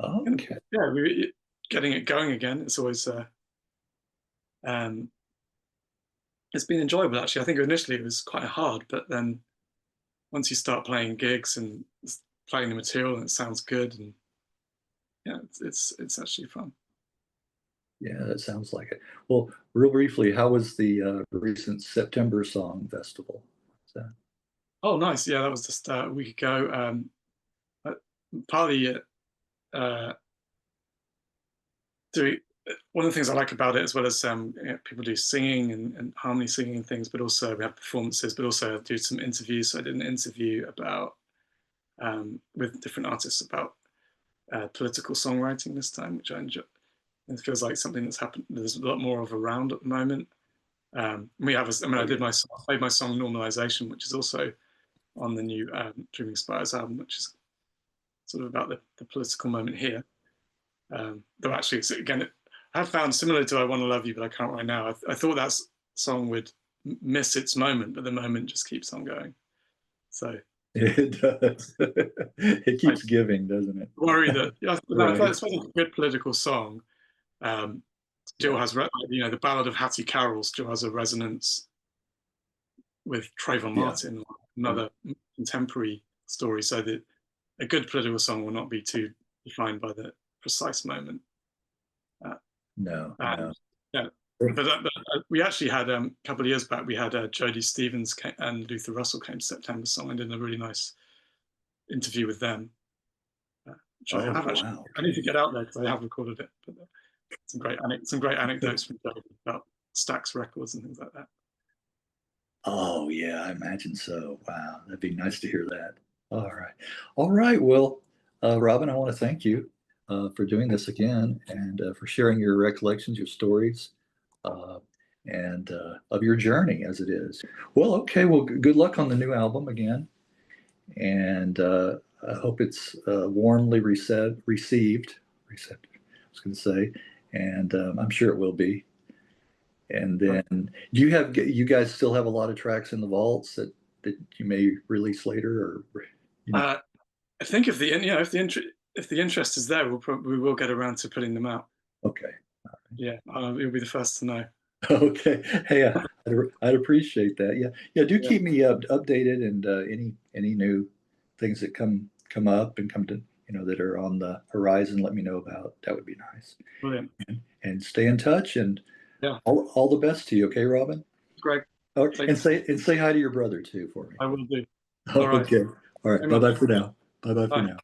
Okay. yeah, we getting it going again. It's always um, it's been enjoyable actually. I think initially it was quite hard, but then once you start playing gigs and playing the material and it sounds good, and yeah, it's actually fun. Yeah, that sounds like it. Well, real briefly, how was the recent September Song Festival? So, Oh, nice. Yeah, that was just a week ago. Partly uh, doing one of the things I like about it, as well as people do singing and harmony singing and things, but also we have performances, but also do some interviews. So I did an interview about with different artists about political songwriting this time, which I enjoy. It feels like something that's happened. There's a lot more of around at the moment. We have, I mean, oh yeah, I played my song "Normalization," which is also on the new Dreaming Spires album, which is sort of about the political moment here. Though actually, it's, again, I have found similar to "I Want to Love You, but I Can't Right Now." I thought that song would miss its moment, but the moment just keeps on going. So it does. It I keeps giving, doesn't it? worry that no, Right. it's a good political song. Um, still Yeah. has, the Ballad of Hattie Carroll still has a resonance with Trayvon Yeah. Martin, or another contemporary story. So that a good political song will not be too defined by the precise moment. Uh, No, and no. yeah, but we actually had a couple of years back. We had Jodie Stevens and Luther Russell came to September Song and did a really nice interview with them, which I Oh, have actually. wow. I need to get out there because I have recorded it. But some great anecdotes from Jodie about Stax Records and things like that. Oh, yeah, I imagine so. Wow, that'd be nice to hear that. All right. All right. Well, Robin, I want to thank you for doing this again and for sharing your recollections, your stories, uh, and of your journey as it is. Well, okay. Well, good luck on the new album again. And I hope it's warmly received, I was going to say, and I'm sure it will be. And then, do you guys still have a lot of tracks in the vaults that you may release later, or you know? Uh, I think if the interest is there, we will get around to putting them out. Okay, Yeah, you'll be the first to know. okay. Hey, I'd appreciate that. Yeah, yeah. Do Yeah, keep me updated and any new things that come up and come to that are on the horizon, let me know about. That would be nice. Brilliant. And stay in touch, and Yeah. all the best to you. Okay, Robin? Greg. Oh, and say hi to your brother too for me. I will do. All right. Okay. All right. Very Bye much. bye for now. Bye bye for Bye. now.